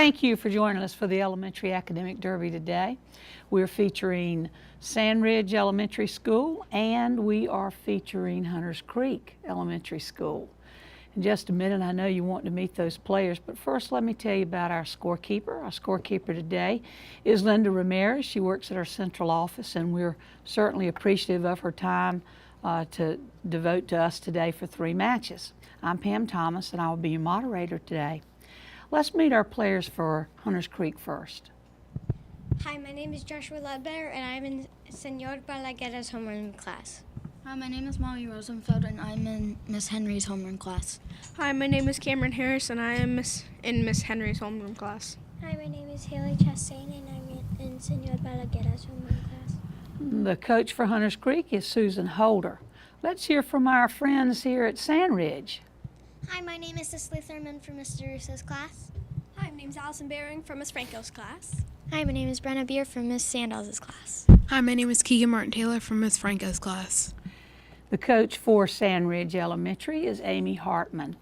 Thank you for joining us for the Elementary Academic Derby today. We're featuring Sandridge Elementary School and we are featuring Hunters Creek Elementary School. In just a minute, I know you want to meet those players, but first let me tell you about our scorekeeper. Our scorekeeper today is Linda Ramirez. She works at our central office and we're certainly appreciative of her time to devote to us today for 3 matches. I'm Pam Thomas and I will be your moderator today. Let's meet our players for Hunters Creek first. Hi, my name is Joshua Ledbetter and I'm in Senor Balaguer's homeroom class. Hi, my name is Molly Rosenfeld and I'm in Miss Henry's homeroom class. Hi, my name is Cameron Harris and I am in Miss Henry's homeroom class. Hi, my name is Haley Chastain and I'm in Senor Balaguer's homeroom class. The coach for Hunters Creek is Susan Holder. Let's hear from our friends here at Sandridge. Hi, my name is Cicely Thurman from Mr. Russo's class. Hi, my name is Allison Baring from Miss Franco's class. Hi, my name is Brenna Beer from Miss Sandals' class. Hi, my name is Keegan Martin Taylor from Miss Franco's class. The coach for Sandridge Elementary is Amy Hartman.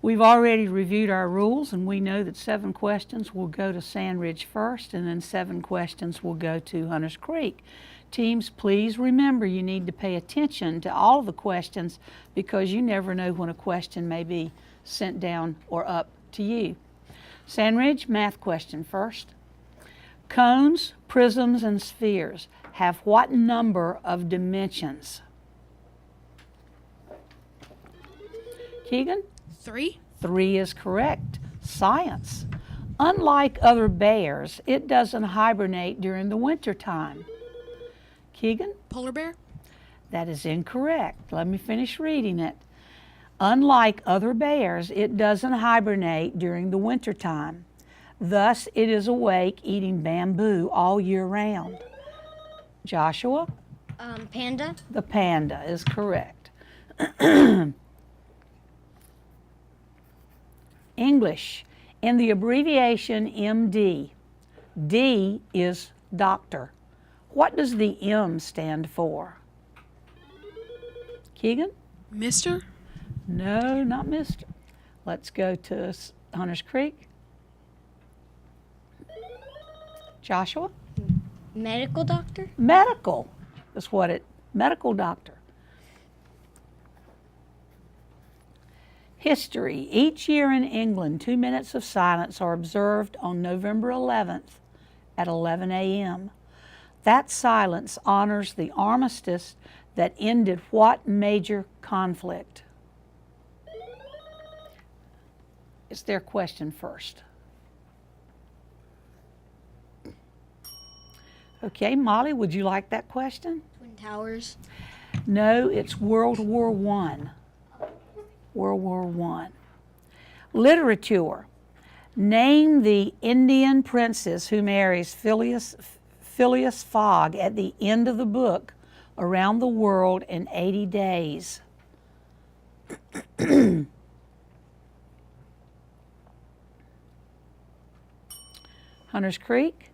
We've already reviewed our rules and we know that 7 questions will go to Sandridge first and then 7 questions will go to Hunters Creek. Teams, please remember you need to pay attention to all of the questions because you never know when a question may be sent down or up to you. Sandridge, math question first. Cones, prisms, and spheres have what number of dimensions? Keegan? 3. 3 is correct. Science. Unlike other bears, it doesn't hibernate during the winter time. Keegan? Polar bear. That is incorrect. Let me finish reading it. Unlike other bears, it doesn't hibernate during the winter time. Thus, it is awake eating bamboo all year round. Joshua? Panda. The panda is correct. English. In the abbreviation MD, D is doctor. What does the M stand for? Keegan? Mister. No, not Mr. Let's go to Hunters Creek. Joshua? Medical doctor. Medical is what it, medical doctor. History. Each year in England, 2 minutes of silence are observed on November 11th at 11 a.m. That silence honors the armistice that ended what major conflict? It's their question first. Okay, Molly, would you like that question? Twin Towers. No, it's World War I. World War I. Literature. Name the Indian princess who marries Phileas Fogg at the end of the book, Around the World in 80 Days. Hunters Creek.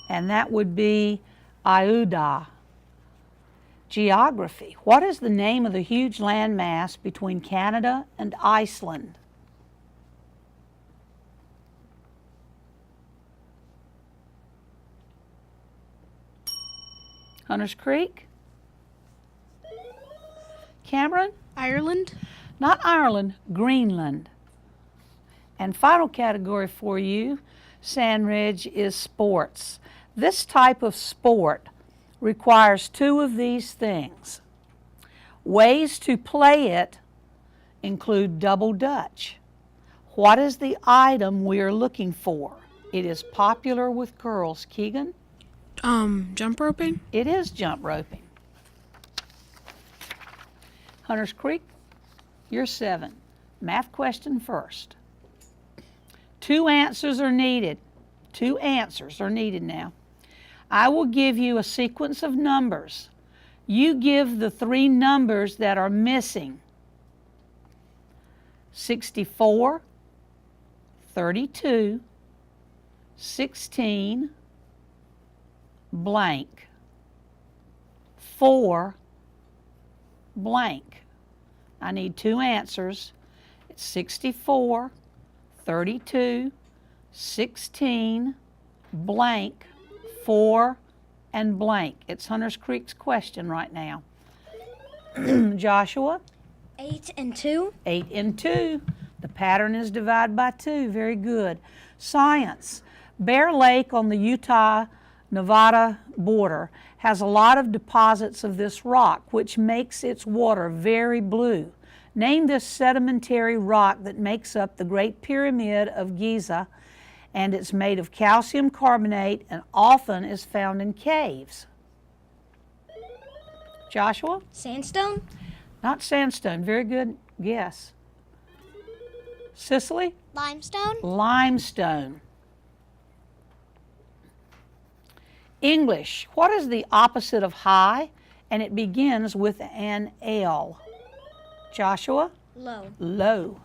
And that would be Iuda. Geography. What is the name of the huge landmass between Canada and Iceland? Hunters Creek? Cameron? Ireland? Not Ireland, Greenland. And final category for you, Sandridge, is sports. This type of sport requires 2 of these things. Ways to play it include double dutch. What is the item we are looking for? It is popular with girls. Keegan? Jump roping. It is jump roping. Hunters Creek, you're 7. Math question first. 2 answers are needed. 2 answers are needed now. I will give you a sequence of numbers. You give the 3 numbers that are missing. 64, 32, 16, blank, 4, blank. I need 2 answers. It's 64, 32, 16, blank, 4, and blank. It's Hunters Creek's question right now. Joshua? 8 and 2. 8 and 2. The pattern is divide by 2. Very good. Science. Bear Lake on the Utah-Nevada border has a lot of deposits of this rock, which makes its water very blue. Name this sedimentary rock that makes up the Great Pyramid of Giza, and it's made of calcium carbonate and often is found in caves. Joshua? Sandstone. Not sandstone. Very good guess. Cicely? Limestone. Limestone. English. What is the opposite of high? And it begins with an L. Joshua? Low. Low.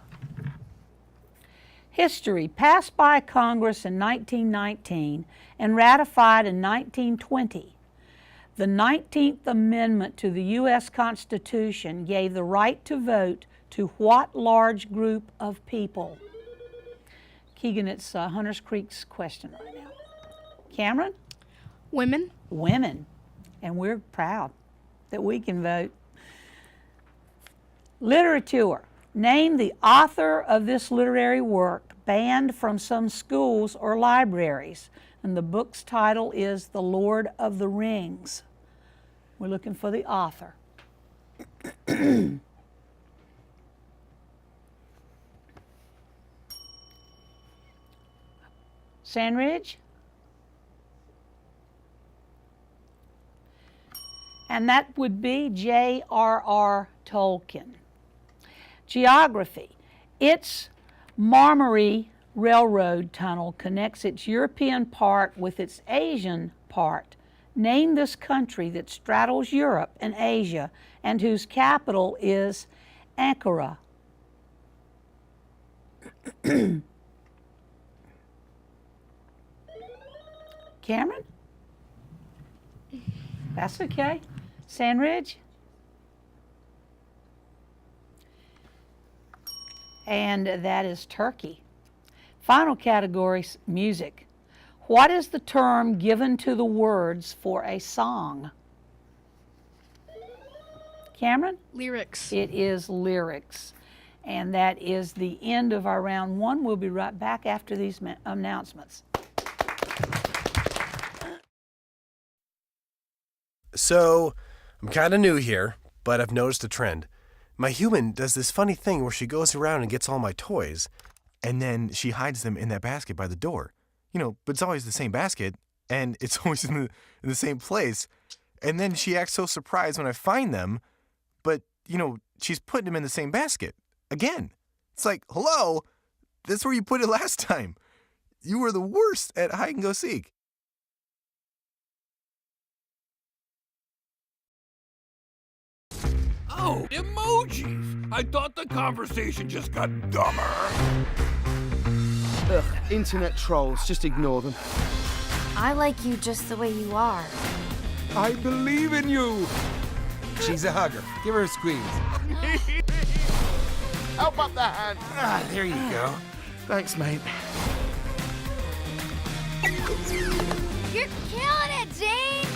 History. Passed by Congress in 1919 and ratified in 1920. The 19th Amendment to the U.S. Constitution gave the right to vote to what large group of people? Keegan, it's Hunters Creek's question right now. Cameron? Women. Women. And we're proud that we can vote. Literature. Name the author of this literary work banned from some schools or libraries. And the book's title is The Lord of the Rings. We're looking for the author. Sandridge? And that would be J.R.R. Tolkien. Geography. Its Marmary Railroad tunnel connects its European part with its Asian part. Name this country that straddles Europe and Asia and whose capital is Ankara. Cameron? That's okay. Sandridge? And that is Turkey. Final category, music. What is the term given to the words for a song? Cameron? Lyrics. It is lyrics. And that is the end of our round one. We'll be right back after these announcements. So, I'm kind of new here, but I've noticed a trend. My human does this funny thing where she goes around and gets all my toys, and then she hides them in that basket by the door. You know, but it's always the same basket, and it's always in the same place. And then she acts so surprised when I find them, but, you know, she's putting them in the same basket. Again. It's like, hello, that's where you put it last time. You were the worst at hide and go seek. Oh, emojis! I thought the conversation just got dumber. Ugh, internet trolls, just ignore them. I like you just the way you are. I believe in you! She's a hugger. Give her a squeeze. Help up the hand. Ah, there you go. Thanks, mate. You're killing it, Jane!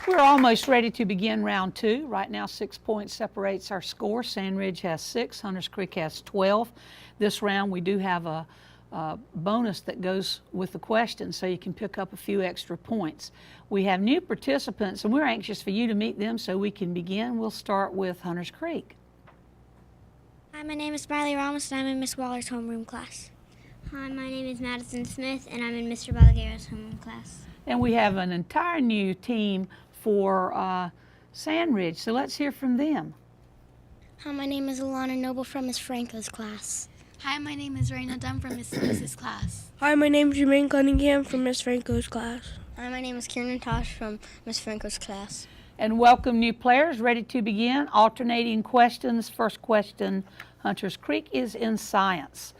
We're almost ready to begin round two. Right now, 6 points separates our score. Sandridge has 6, Hunters Creek has 12. This round, we do have a bonus that goes with the question, so you can pick up a few extra points. We have new participants, and we're anxious for you to meet them so we can begin. We'll start with Hunters Creek. Hi, my name is Riley Ramos, and I'm in Miss Waller's homeroom class. Hi, my name is Madison Smith, and I'm in Mr. Balaguer's homeroom class. And we have an entire new team for Sandridge, so let's hear from them. Hi, my name is Alana Noble from Miss Franco's class. Hi, my name is Raina Dunn from Miss Lewis's class. Hi, my name is Jermaine Cunningham from Miss Franco's class. Hi, my name is Kieran Tosh from Miss Franco's class. And welcome new players, ready to begin. Alternating questions. First question, Hunters Creek, is in science.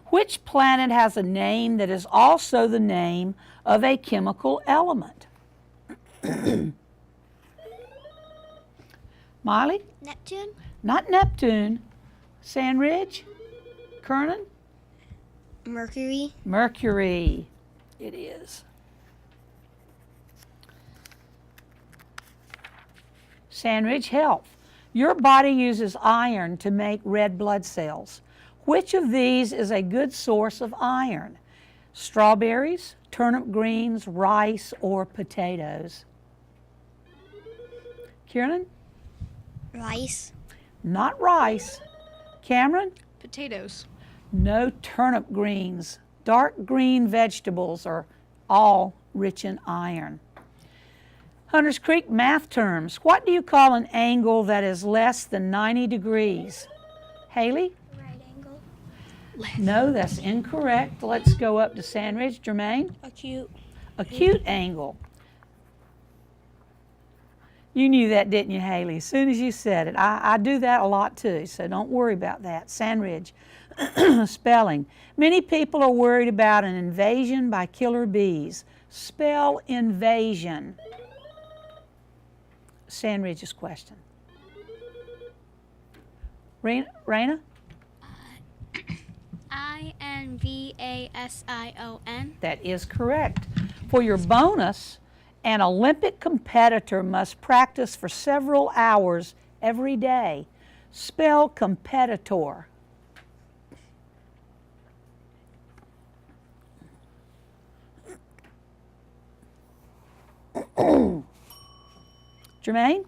Which planet has a name that is also the name of a chemical element? Miley? Neptune. Not Neptune. Sandridge? Kernan? Mercury. Mercury. It is. Sandridge, health. Your body uses iron to make red blood cells. Which of these is a good source of iron? Strawberries, turnip greens, rice, or potatoes? Kieran? Rice. Not rice. Cameron? Potatoes. No turnip greens. Dark green vegetables are all rich in iron. Hunters Creek math terms. What do you call an angle that is less than 90 degrees? Haley? Right angle. No, that's incorrect. Let's go up to Sandridge. Jermaine? Acute. Acute angle. You knew that, didn't you, Haley? As soon as you said it. I do that a lot too, so don't worry about that. Sandridge. Spelling. Many people are worried about an invasion by killer bees. Spell invasion. Sandridge's question. Raina? INVASION. That is correct. For your bonus, an Olympic competitor must practice for several hours every day. Spell competitor. Jermaine?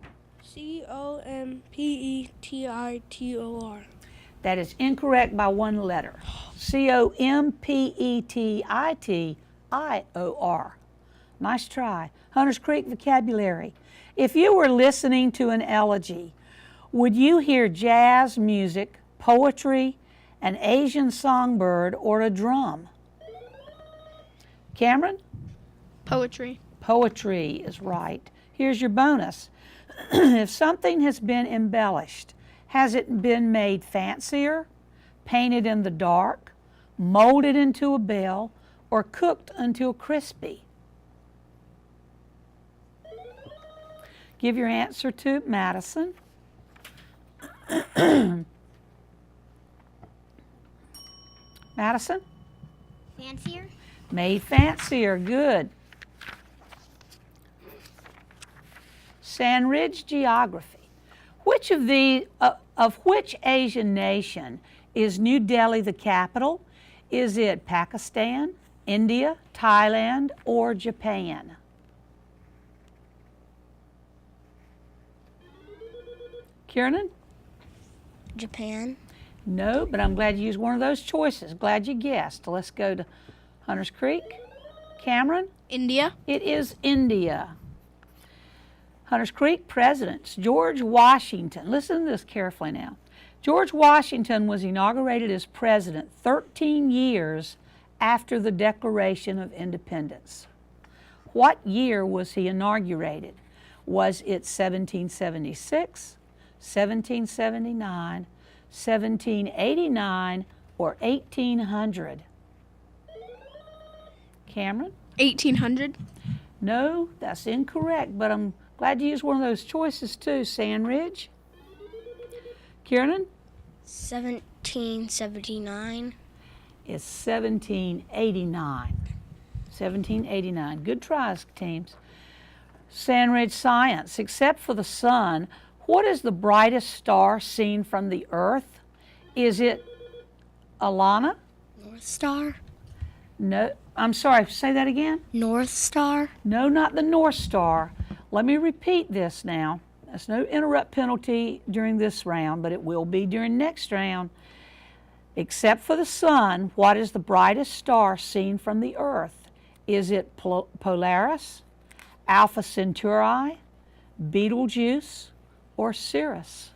COMPETITOR. That is incorrect by one letter. COMPETITIOR. Nice try. Hunters Creek vocabulary. If you were listening to an elegy, would you hear jazz music, poetry, an Asian songbird, or a drum? Cameron? Poetry. Poetry is right. Here's your bonus. If something has been embellished, has it been made fancier, painted in the dark, molded into a bell, or cooked until crispy? Give your answer to Madison. Madison? Fancier. Made fancier. Good. Sandridge geography. Which of which Asian nation is New Delhi the capital? Is it Pakistan, India, Thailand, or Japan? Kiernan? Japan. No, but I'm glad you used one of those choices. Glad you guessed. Let's go to Hunters Creek. Cameron? India. It is India. Hunters Creek presidents. George Washington. Listen to this carefully now. George Washington was inaugurated as president 13 years after the Declaration of Independence. What year was he inaugurated? Was it 1776, 1779, 1789, or 1800? Cameron? 1800. No, that's incorrect, but I'm glad you used one of those choices too, Sandridge. Kiernan? 1779. It's 1789. 1789. Good tries, teams. Sandridge science. Except for the sun, what is the brightest star seen from the earth? Is it Alana? North Star. No, I'm sorry, say that again. North Star. No, not the North Star. Let me repeat this now. There's no interrupt penalty during this round, but it will be during next round. Except for the sun, what is the brightest star seen from the earth? Is it Polaris, Alpha Centauri, Betelgeuse, or Sirius?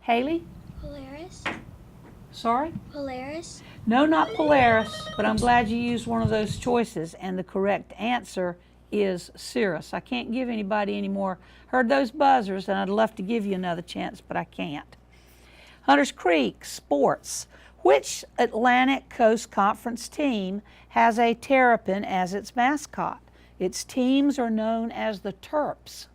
Haley? Polaris. Sorry? Polaris. No, not Polaris, but I'm glad you used one of those choices, and the correct answer is Sirius. I can't give anybody any more. Heard those buzzers, and I'd love to give you another chance, but I can't. Hunters Creek, sports. Which Atlantic Coast Conference team has a terrapin as its mascot? Its teams are known as the Terps.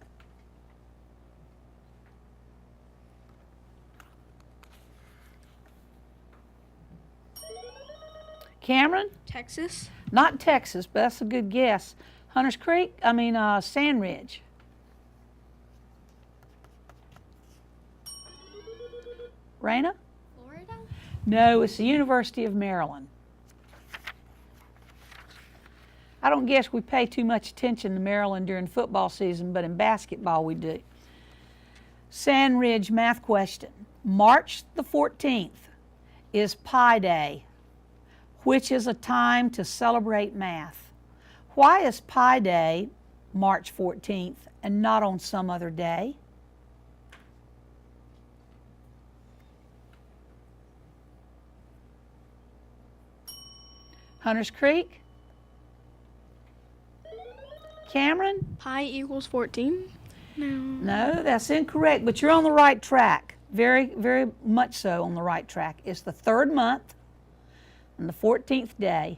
Cameron? Texas. Not Texas, but that's a good guess. Sand Ridge. Raina? Florida? No, it's the University of Maryland. I don't guess we pay too much attention to Maryland during football season, but in basketball we do. Sand Ridge math question. March the 14th is Pi Day, which is a time to celebrate math. Why is Pi Day March 14th and not on some other day? Hunters Creek? Cameron? Pi equals 14? No. No, that's incorrect, but you're on the right track. Very, very much so on the right track. It's the third month and the 14th day.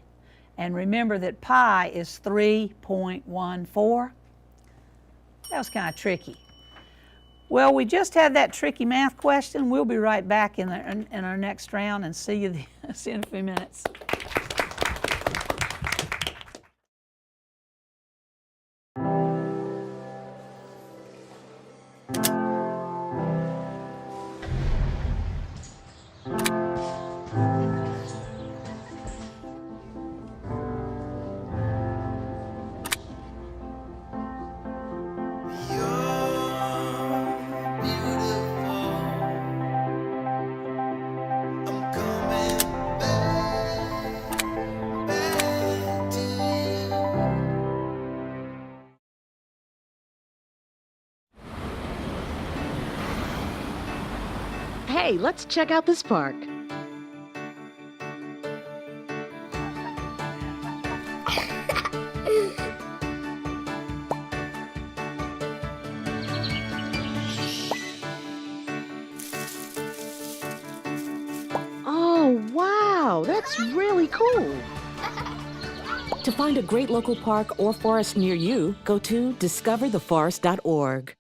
And remember that pi is 3.14. That was kind of tricky. Well, we just had that tricky math question. We'll be right back in our next round and see you in a few minutes. Hey, let's check out this park. Oh, wow, that's really cool. To find a great local park or forest near you, go to discovertheforest.org.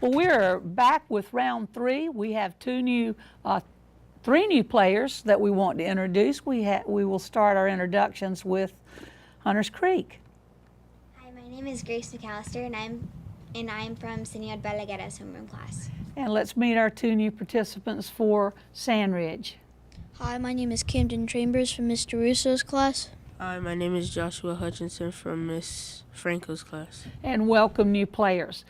Well, we're back with round three. We have three new players that we want to introduce. We will start our introductions with Hunters Creek. Hi, my name is Grace McAllister, and I'm from Senor Balaguerra's homeroom class. And let's meet our two new participants for Sand Ridge. Hi, my name is Camden Chambers from Mr. Russo's class. Hi, my name is Joshua Hutchinson from Miss Franco's class. And welcome new players.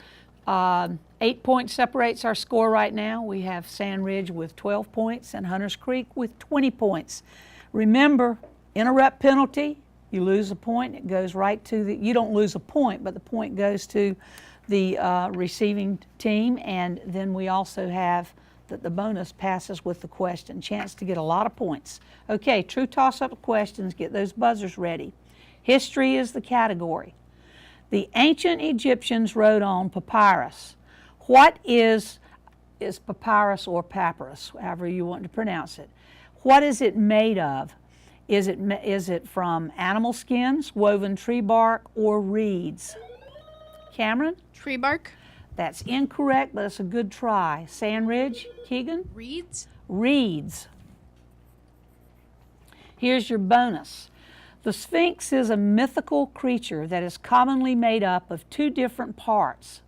8 points separates our score right now. We have Sand Ridge with 12 points and Hunters Creek with 20 points. Remember, interrupt penalty, you lose a point, it goes right to you don't lose a point, but the point goes to the receiving team, and then we also have that the bonus passes with the question. Chance to get a lot of points. Okay, true toss-up questions, get those buzzers ready. History is the category. The ancient Egyptians wrote on papyrus. What is papyrus or papyrus, however you want to pronounce it? What is it made of? Is it from animal skins, woven tree bark, or reeds? Cameron? Tree bark. That's incorrect, but it's a good try. Sand Ridge, Keegan? Reeds? Reeds. Here's your bonus. The Sphinx is a mythical creature that is commonly made up of two different parts.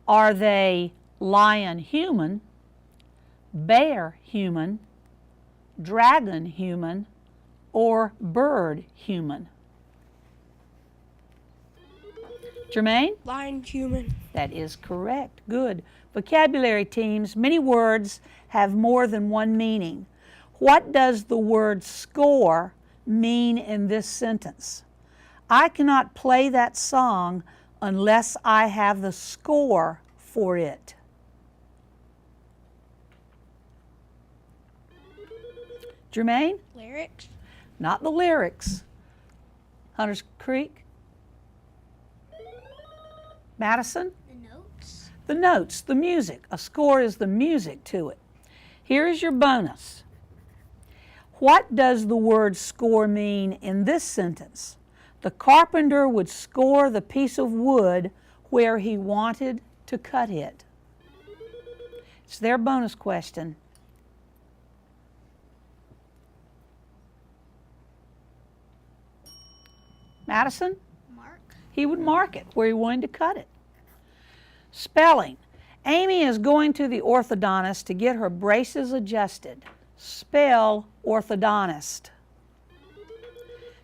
Are they lion human, bear human, dragon human, or bird human? Jermaine? Lion human. That is correct. Good. Vocabulary teams, many words have more than one meaning. What does the word score mean in this sentence? I cannot play that song unless I have the score for it. Jermaine? Lyrics. Not the lyrics. Hunters Creek? Madison? The notes. The notes, the music. A score is the music to it. Here is your bonus. What does the word score mean in this sentence? The carpenter would score the piece of wood where he wanted to cut it. It's their bonus question. Madison? Mark. He would mark it where he wanted to cut it. Spelling. Amy is going to the orthodontist to get her braces adjusted. Spell orthodontist.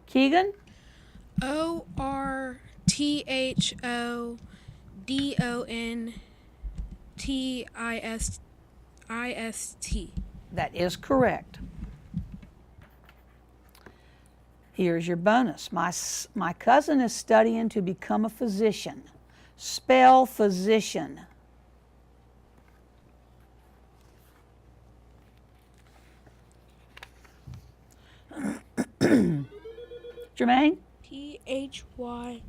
Keegan? ORTHODONTIST. That is correct. Here's your bonus. My cousin is studying to become a physician. Spell physician. Jermaine? PHYSI.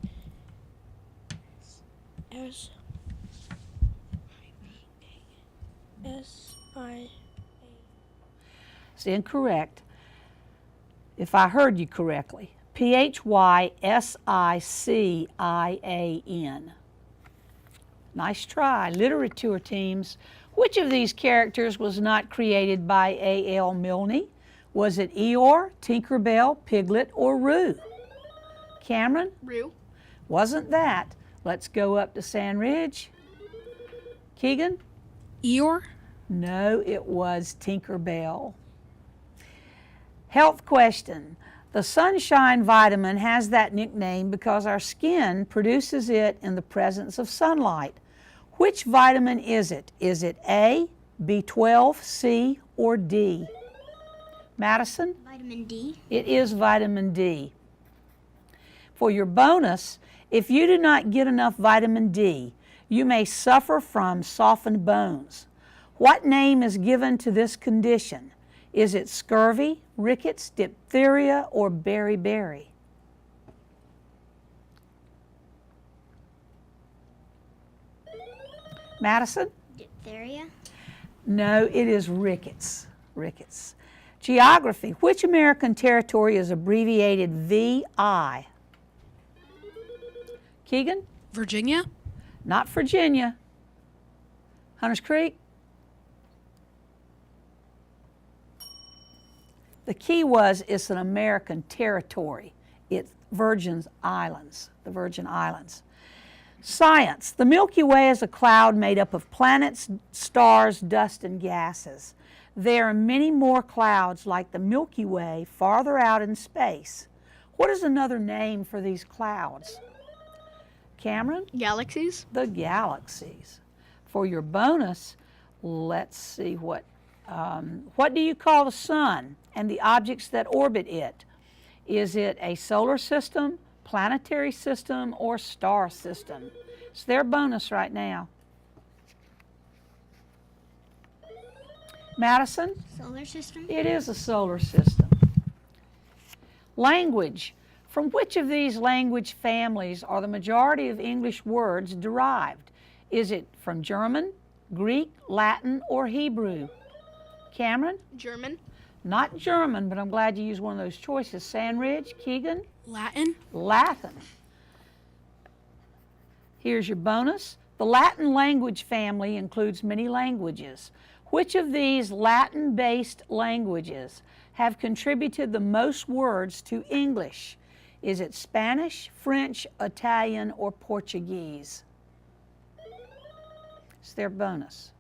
It's incorrect. If I heard you correctly, PHYSICIAN. Nice try. Literature teams. Which of these characters was not created by A.L. Milne? Was it Eeyore, Tinkerbell, Piglet, or Roo? Cameron? Roo. Wasn't that. Let's go up to Sand Ridge. Keegan? Eeyore? No, it was Tinkerbell. Health question. The sunshine vitamin has that nickname because our skin produces it in the presence of sunlight. Which vitamin is it? Is it A, B12, C, or D? Madison? Vitamin D. It is vitamin D. For your bonus, if you do not get enough vitamin D, you may suffer from softened bones. What name is given to this condition? Is it scurvy, rickets, diphtheria, or beriberi? Madison? Diphtheria. No, it is rickets. Rickets. Geography. Which American territory is abbreviated VI? Keegan? Virginia? Not Virginia. Hunters Creek? The key was it's an American territory. It's Virgin Islands, the Virgin Islands. Science. The Milky Way is a cloud made up of planets, stars, dust, and gases. There are many more clouds like the Milky Way farther out in space. What is another name for these clouds? Cameron? Galaxies. The galaxies. For your bonus, let's see what do you call the sun and the objects that orbit it? Is it a solar system, planetary system, or star system? It's their bonus right now. Madison? Solar system. It is a solar system. Language. From which of these language families are the majority of English words derived? Is it from German, Greek, Latin, or Hebrew? Cameron? German. Not German, but I'm glad you used one of those choices. Sandridge, Keegan? Latin? Latin. Here's your bonus. The Latin language family includes many languages. Which of these Latin-based languages have contributed the most words to English? Is it Spanish, French, Italian, or Portuguese? It's their bonus.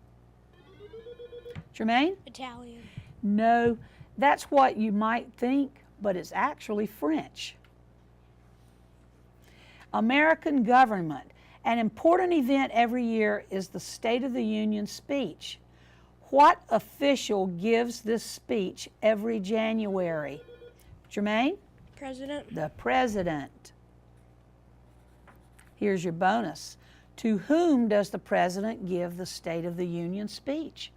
Jermaine? Italian. No, that's what you might think, but it's actually French. American government. An important event every year is the State of the Union speech. What official gives this speech every January? Jermaine? President. The President. Here's your bonus. To whom does the President give the State of the Union speech?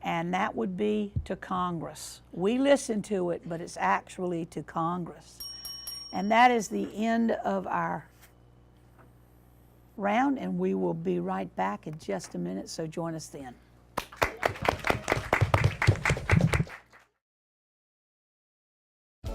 And that would be to Congress. We listen to it, but it's actually to Congress. And that is the end of our round, and we will be right back in just a minute, so join us then.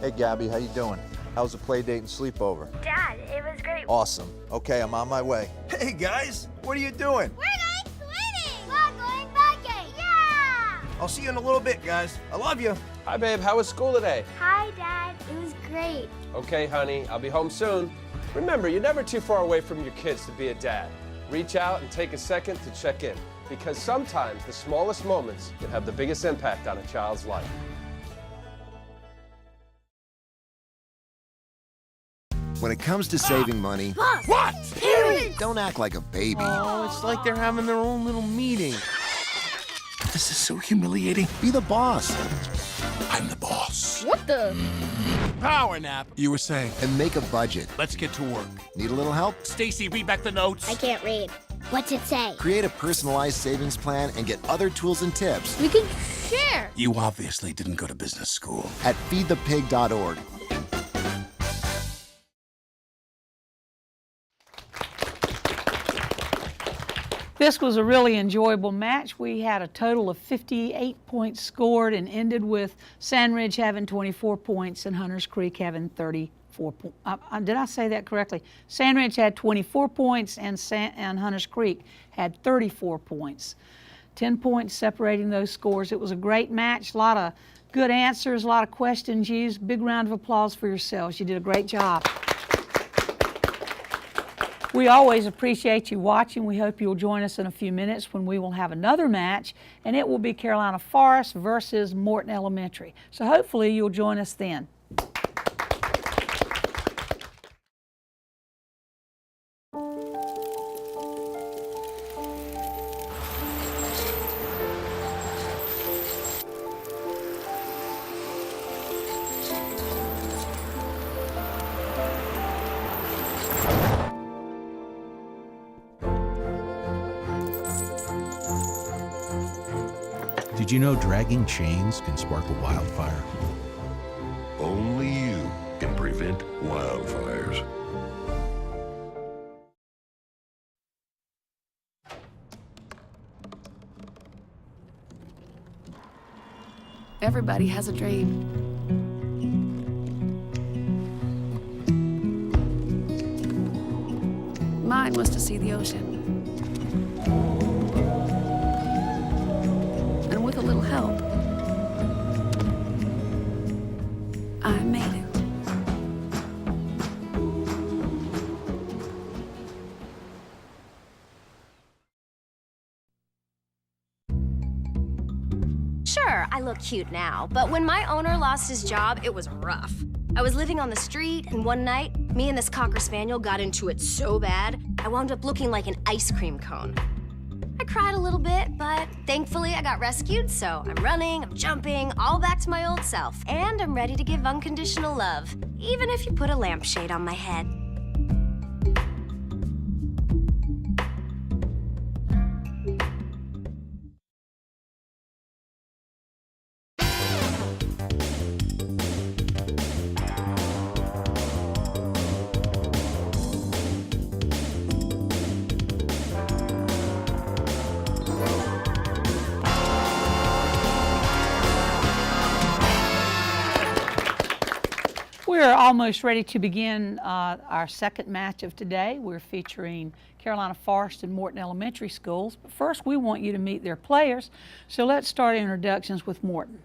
Hey Gabby, how you doing? How's the play date and sleepover? Dad, it was great. Awesome. Okay, I'm on my way. Hey guys, what are you doing? We're going swimming! We're going biking! Yeah! I'll see you in a little bit, guys. I love you. Hi, babe. How was school today? Hi, Dad. It was great. Okay, honey. I'll be home soon. Remember, you're never too far away from your kids to be a dad. Reach out and take a second to check in, because sometimes the smallest moments can have the biggest impact on a child's life. When it comes to saving money, What? don't act like a baby. Oh, it's like they're having their own little meeting. This is so humiliating. Be the boss. I'm the boss. What the? Power nap. You were saying. And make a budget. Let's get to work. Need a little help? Stacy, read back the notes. I can't read. What's it say? Create a personalized savings plan and get other tools and tips We can share. You obviously didn't go to business school. at feedthepig.org. This was a really enjoyable match. We had a total of 58 points scored and ended with Sandridge having 24 points and Hunters Creek having 34 points. Did I say that correctly? Sandridge had 24 points and Hunters Creek had 34 points. 10 points separating those scores. It was a great match, a lot of good answers, a lot of questions used. Big round of applause for yourselves. You did a great job. We always appreciate you watching. We hope you'll join us in a few minutes when we will have another match, and it will be Carolina Forest versus Morton Elementary. So hopefully you'll join us then. Did you know dragging chains can spark a wildfire? Only you can prevent wildfires. Everybody has a dream. Mine was to see the ocean. And with a little help, I made it. Sure, I look cute now, but when my owner lost his job, it was rough. I was living on the street, and one night, me and this Cocker Spaniel got into it so bad, I wound up looking like an ice cream cone. I cried a little bit, but thankfully I got rescued, so I'm running, I'm jumping, all back to my old self, and I'm ready to give unconditional love, even if you put a lampshade on my head. We're almost ready to begin our second match of today. We're featuring Carolina Forest and Morton Elementary Schools. But first, we want you to meet their players. So let's start introductions with Morton.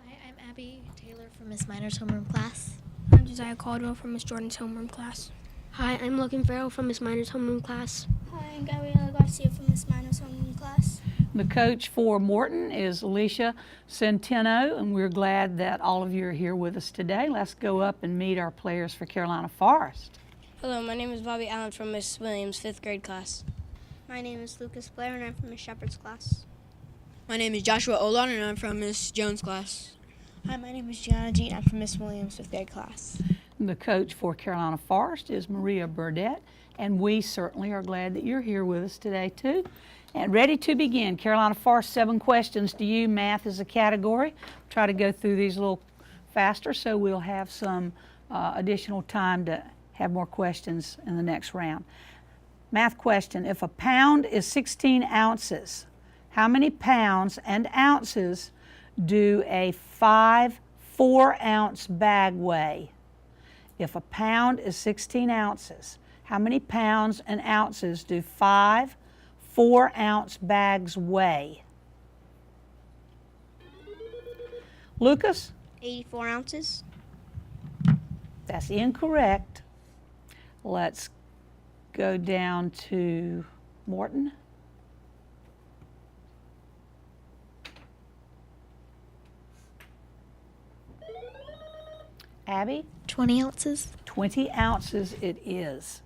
Hi, I'm Abby Taylor from Miss Minor's homeroom class. I'm Josiah Caldwell from Miss Jordan's homeroom class. Hi, I'm Logan Farrell from Miss Minor's homeroom class. Hi, I'm Gabriela Garcia from Miss Minor's homeroom class. The coach for Morton is Alicia Centeno, and we're glad that all of you are here with us today. Let's go up and meet our players for Carolina Forest. Hello, my name is Bobby Allen from Miss Williams' 5th grade class. My name is Lucas Blair, and I'm from Miss Shepherd's class. My name is Joshua Olon, and I'm from Miss Jones' class. Hi, my name is Gianna Jean. I'm from Miss Williams' 5th grade class. The coach for Carolina Forest is Maria Burdette, and we certainly are glad that you're here with us today, too. And ready to begin. Carolina Forest, 7 questions to you. Math is a category. Try to go through these a little faster so we'll have some additional time to have more questions in the next round. Math question. If a pound is 16 ounces, how many pounds and ounces do a 4-ounce bag weigh? If a pound is 16 ounces, how many pounds and ounces do 4-ounce bags weigh? Lucas? 84 ounces. That's incorrect. Let's go down to Morton. Abby? 20 ounces. 20 ounces it is.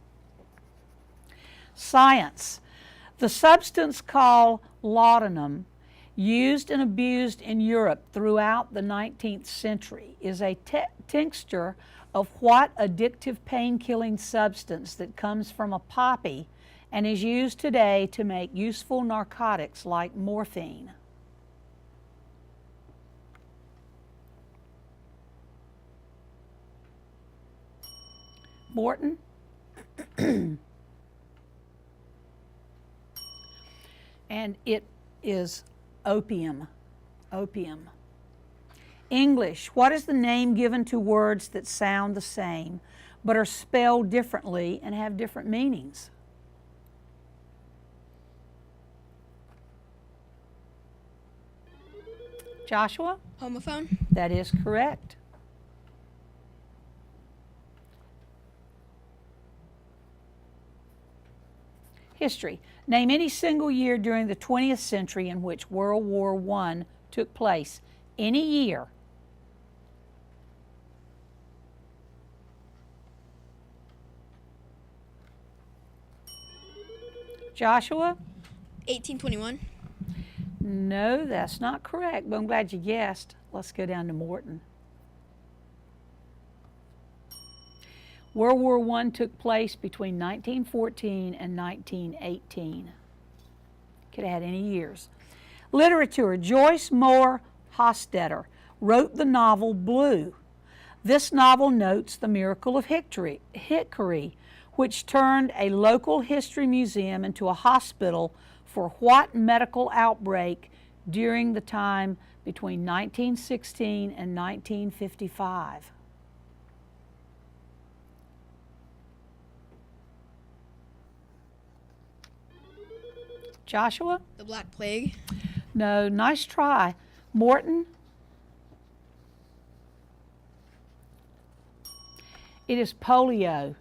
Science. The substance called laudanum, used and abused in Europe throughout the 19th century, is a tincture of what addictive pain-killing substance that comes from a poppy and is used today to make useful narcotics like morphine. Morton? And it is opium. Opium. English. What is the name given to words that sound the same but are spelled differently and have different meanings? Joshua? Homophone. That is correct. History. Name any single year during the 20th century in which World War I took place. Any year. Joshua? 1821. No, that's not correct, but I'm glad you guessed. Let's go down to Morton. World War I took place between 1914 and 1918. Could have had any years. Literature. Joyce Moore Hostetter wrote the novel Blue. This novel notes the miracle of Hickory, which turned a local history museum into a hospital for what medical outbreak during the time between 1916 and 1955? Joshua? The Black Plague. No, nice try. Morton? It is polio.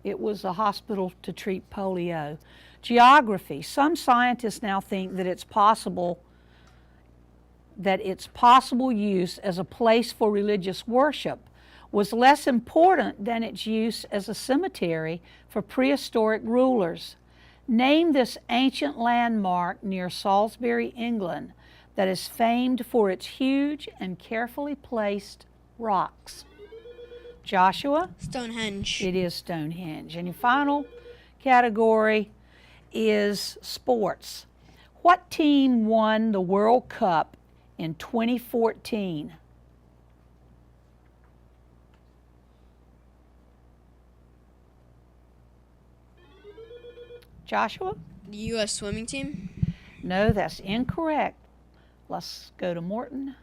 It was a hospital to treat polio. Geography. Some scientists now think that its possible use as a place for religious worship was less important than its use as a cemetery for prehistoric rulers. Name this ancient landmark near Salisbury, England, that is famed for its huge and carefully placed rocks. Joshua? Stonehenge. It is Stonehenge. And your final category is sports. What team won the World Cup in 2014? Joshua? The U.S. swimming team. No, that's incorrect. Let's go to Morton.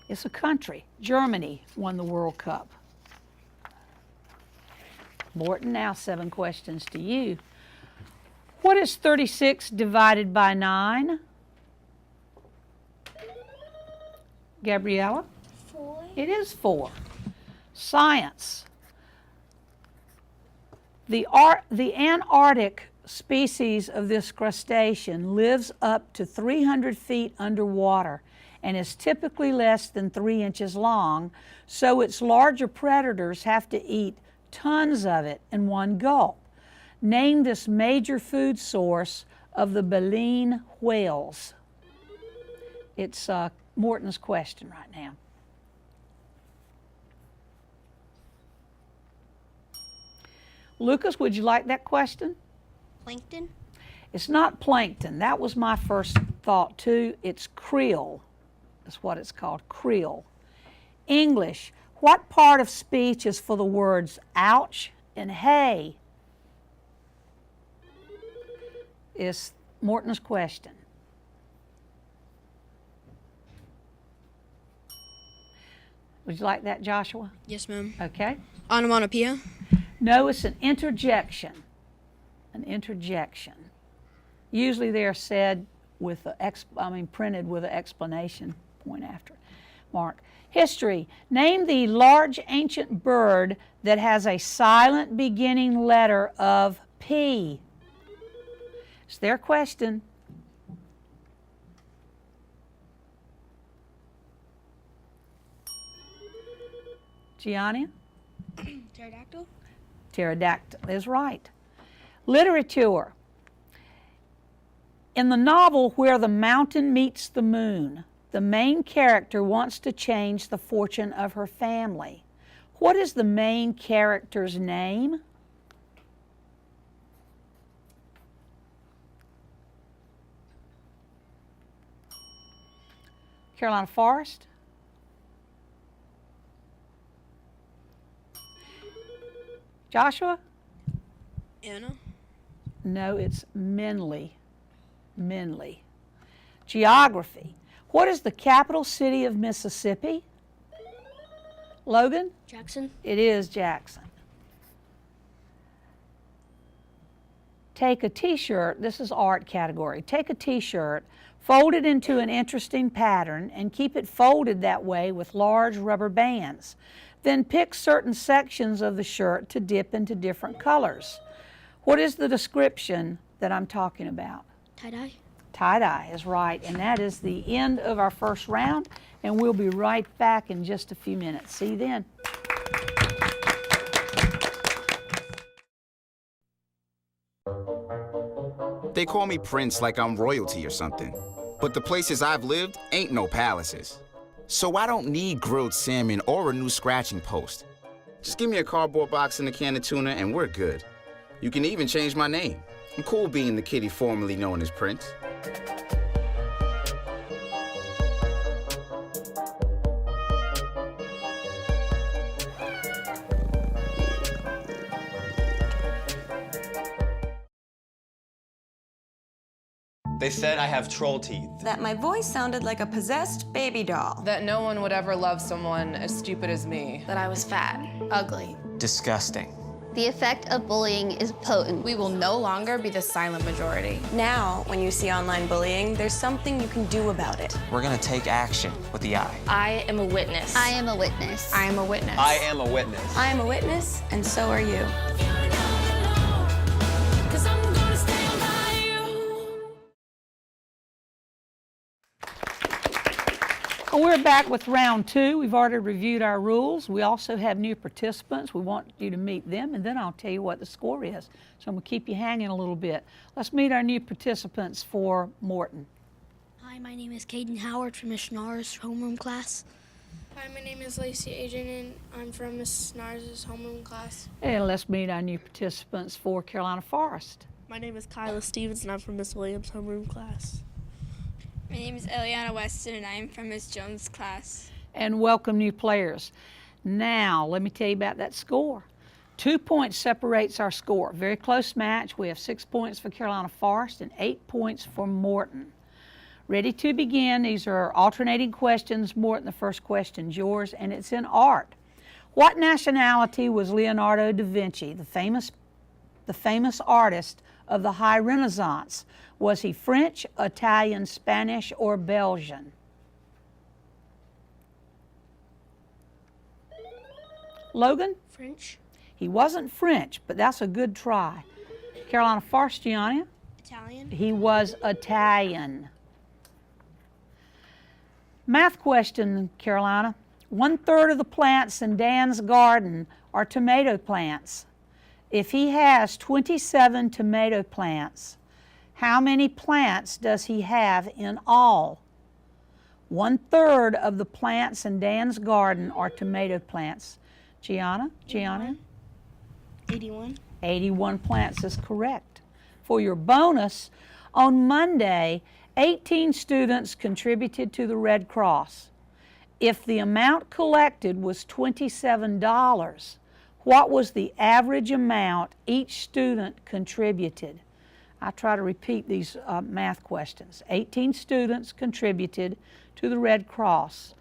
It's a country. Germany won the World Cup. Morton, now 7 questions to you. What is 36 divided by 9? Gabriella? 4. It is 4. Science. The Antarctic species of this crustacean lives up to 300 feet underwater and is typically less than 3 inches long, so its larger predators have to eat tons of it in one gulp. Name this major food source of the baleen whales. It's Morton's question right now. Lucas, would you like that question? Plankton. It's not plankton. That was my first thought too. It's krill. That's what it's called, krill. English. What part of speech is for the words ouch and hey? Is Morton's question. Would you like that, Joshua? Yes, ma'am. Okay. Onomatopoeia? No, it's an interjection. An interjection. Usually they're said with printed with an explanation point after mark. History. Name the large ancient bird that has a silent beginning letter of P. It's their question. Gianni? Pterodactyl? Pterodactyl is right. Literature. In the novel Where the Mountain Meets the Moon, the main character wants to change the fortune of her family. What is the main character's name? Carolina Forest? Joshua? Anna? No, it's Menley. Menley. Geography. What is the capital city of Mississippi? Logan? Jackson. It is Jackson. Take a t-shirt, this is art category. Take a t-shirt, fold it into an interesting pattern, and keep it folded that way with large rubber bands. Then pick certain sections of the shirt to dip into different colors. What is the description that I'm talking about? Tie-dye. Tie-dye is right, and that is the end of our first round, and we'll be right back in just a few minutes. See you then. They call me Prince like I'm royalty or something, but the places I've lived ain't no palaces. So I don't need grilled salmon or a new scratching post. Just give me a cardboard box and a can of tuna and we're good. You can even change my name. I'm cool being the kitty formerly known as Prince. They said I have troll teeth. That my voice sounded like a possessed baby doll. That no one would ever love someone as stupid as me. That I was fat, ugly. Disgusting. The effect of bullying is potent. We will no longer be the silent majority. Now, when you see online bullying, there's something you can do about it. We're gonna take action with the I. I am a witness. I am a witness. I am a witness. I am a witness. I am a witness, and so are you. We're back with round two. We've already reviewed our rules. We also have new participants. We want you to meet them, and then I'll tell you what the score is. So I'm going to keep you hanging a little bit. Let's meet our new participants for Morton. Hi, my name is Caden Howard from Miss Schnarr's homeroom class. Hi, my name is Lacey Adrian, and I'm from Miss Schnarr's homeroom class. And let's meet our new participants for Carolina Forest. My name is Kyla Stevens, and I'm from Miss Williams' homeroom class. My name is Eliana Weston, and I am from Miss Jones' class. And welcome new players. Now, let me tell you about that score. 2 points separates our score. Very close match. We have 6 points for Carolina Forest and 8 points for Morton. Ready to begin. These are alternating questions. Morton, the first question's yours, and it's in art. What nationality was Leonardo da Vinci, the famous artist of the High Renaissance? Was he French, Italian, Spanish, or Belgian? Logan? French. He wasn't French, but that's a good try. Carolina Forest, Gianni? Italian. He was Italian. Math question, Carolina. 1/3 of the plants in Dan's garden are tomato plants. If he has 27 tomato plants, how many plants does he have in all? 1/3 of the plants in Dan's garden are tomato plants. Gianna? 81. 81 plants is correct. For your bonus, on Monday, 18 students contributed to the Red Cross. If the amount collected was $27, what was the average amount each student contributed? I try to repeat these math questions. 18 students contributed to the Red Cross.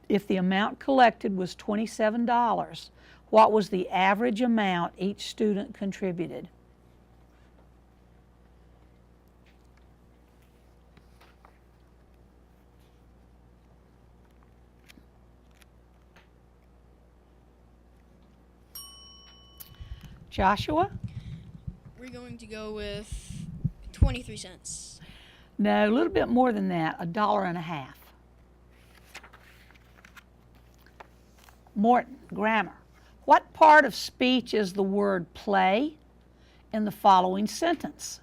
If the amount collected was $27, what was the average amount each student contributed? Joshua? We're going to go with 23 cents. No, a little bit more than that, $1.50. Morton, grammar. What part of speech is the word play in the following sentence?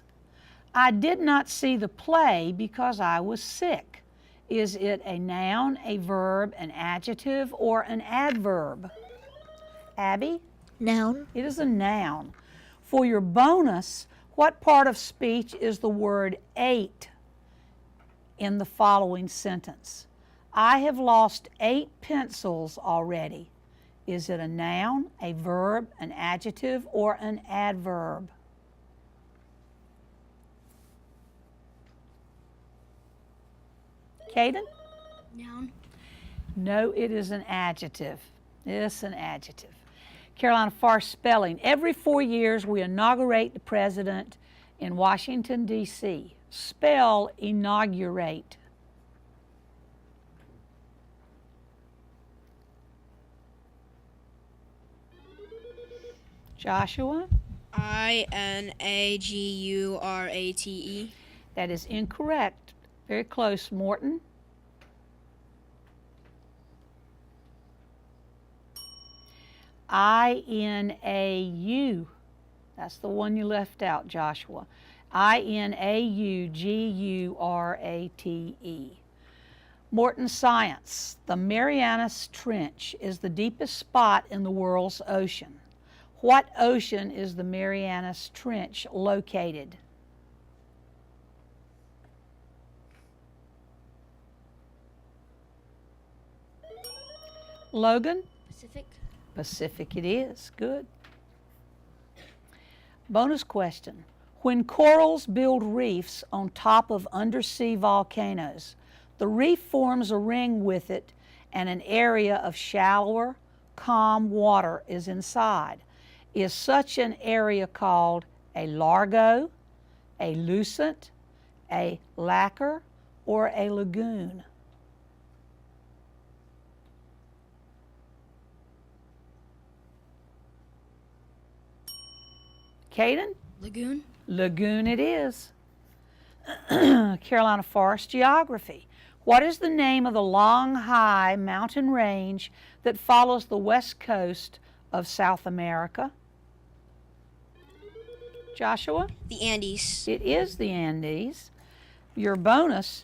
I did not see the play because I was sick. Is it a noun, a verb, an adjective, or an adverb? Abby? Noun. It is a noun. For your bonus, what part of speech is the word ate in the following sentence? I have lost 8 pencils already. Is it a noun, a verb, an adjective, or an adverb? Caden? Noun. No, it is an adjective. It's an adjective. Carolina Farce spelling. Every 4 years we inaugurate the president in Washington, D.C. Spell inaugurate. Joshua? I-N-A-G-U-R-A-T-E. That is incorrect. Very close, Morton. I-N-A-U. That's the one you left out, Joshua. I-N-A-U-G-U-R-A-T-E. Morton science. The Marianas Trench is the deepest spot in the world's ocean. What ocean is the Marianas Trench located? Logan? Pacific. Pacific it is. Good. Bonus question. When corals build reefs on top of undersea volcanoes, the reef forms a ring with it and an area of shallower, calm water is inside. Is such an area called a largo, a lucent, a lacquer, or a lagoon? Caden? Lagoon. Lagoon it is. Carolina Forest geography. What is the name of the long, high mountain range that follows the west coast of South America? Joshua? The Andes. It is the Andes. Your bonus.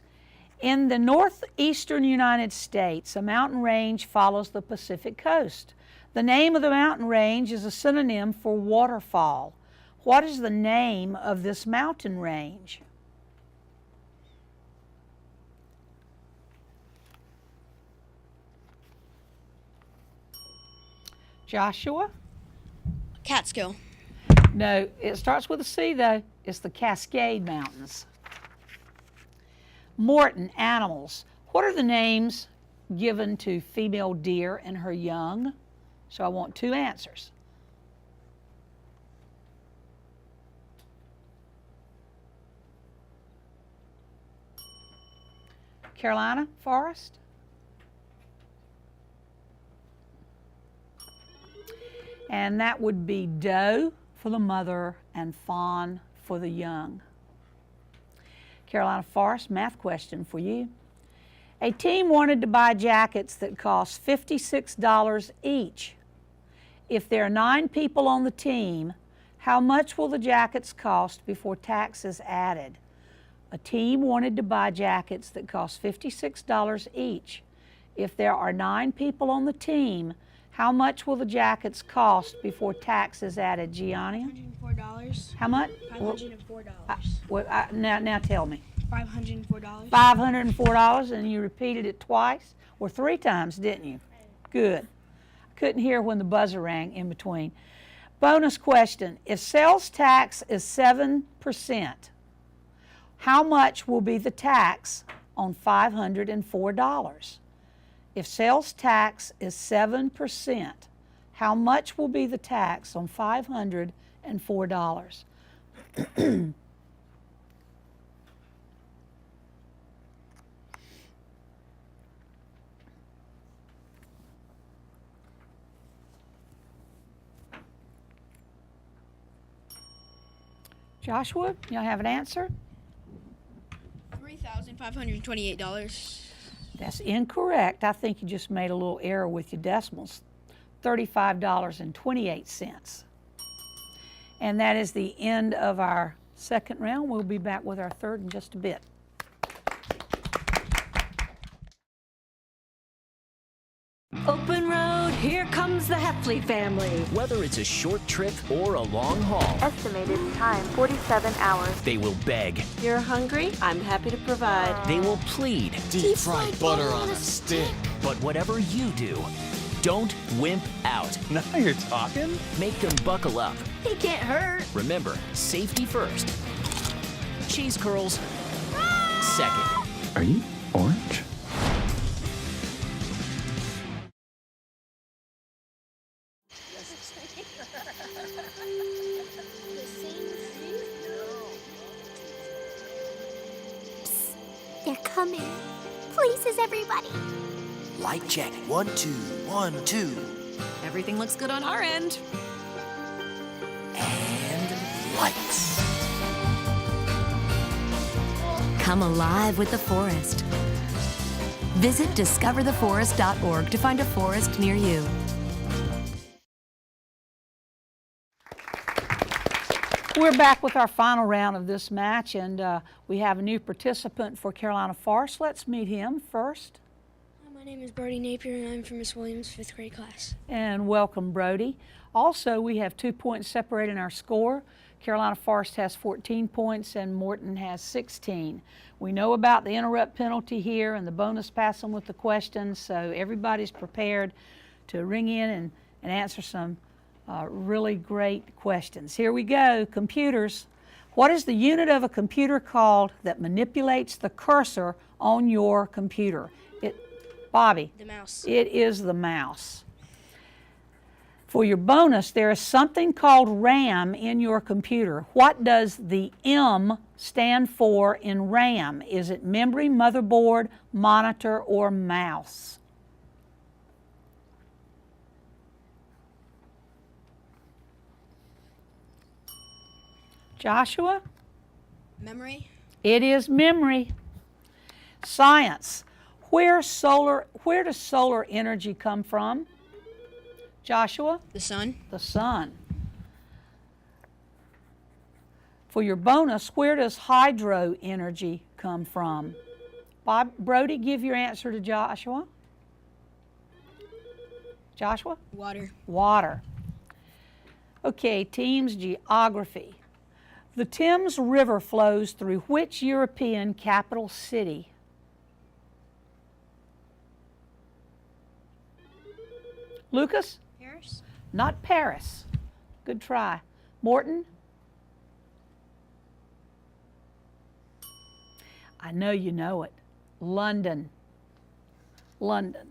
In the northeastern United States, a mountain range follows the Pacific coast. The name of the mountain range is a synonym for waterfall. What is the name of this mountain range? Joshua? Catskill. No, it starts with a C though. It's the Cascade Mountains. Morton, animals. What are the names given to female deer and her young? So I want 2 answers. Carolina Forest? And that would be doe for the mother and fawn for the young. Carolina Forest, math question for you. A team wanted to buy jackets that cost $56 each. If there are 9 people on the team, how much will the jackets cost before taxes added? A team wanted to buy jackets that cost $56 each. If there are 9 people on the team, how much will the jackets cost before taxes added, Gianni? $104. How much? $504. Now tell me. $504. $504, and you repeated it twice or 3 times, didn't you? Good. Couldn't hear when the buzzer rang in between. Bonus question. If sales tax is 7%, how much will be the tax on $504? If sales tax is 7%, how much will be the tax on $504? Joshua, y'all have an answer? $3,528. That's incorrect. I think you just made a little error with your decimals. $35.28. And that is the end of our second round. We'll be back with our third in just a bit. Open road, here comes the Heffley family. Whether it's a short trip or a long haul. Estimated time, 47 hours. They will beg. You're hungry? I'm happy to provide. They will plead. Deep fried butter on a stick. But whatever you do, don't wimp out. Now you're talking. Make them buckle up. He can't hurt. Remember, safety first. Cheese curls second. Are you orange? They're coming. Places, everybody. Light check. 1, 2, 1, 2. Everything looks good on our end. And lights. Come alive with the forest. Visit discovertheforest.org to find a forest near you. We're back with our final round of this match, and we have a new participant for Carolina Forest. Let's meet him first. My name is Brody Napier, and I'm from Miss Williams' 5th grade class. And welcome, Brody. Also, we have 2 points separating our score. Carolina Forest has 14 points, and Morton has 16. We know about the interrupt penalty here and the bonus passing with the questions, so everybody's prepared to ring in and answer some really great questions. Here we go. Computers. What is the unit of a computer called that manipulates the cursor on your computer? Bobby. The mouse. It is the mouse. For your bonus, there is something called RAM in your computer. What does the M stand for in RAM? Is it memory, motherboard, monitor, or mouse? Joshua? Memory. It is memory. Science. Where does solar energy come from? Joshua? The sun. The sun. For your bonus, where does hydro energy come from? Brody, give your answer to Joshua. Joshua? Water. Water. Okay, teams, geography. The Thames River flows through which European capital city? Lucas? Paris. Not Paris. Good try. Morton? I know you know it. London. London.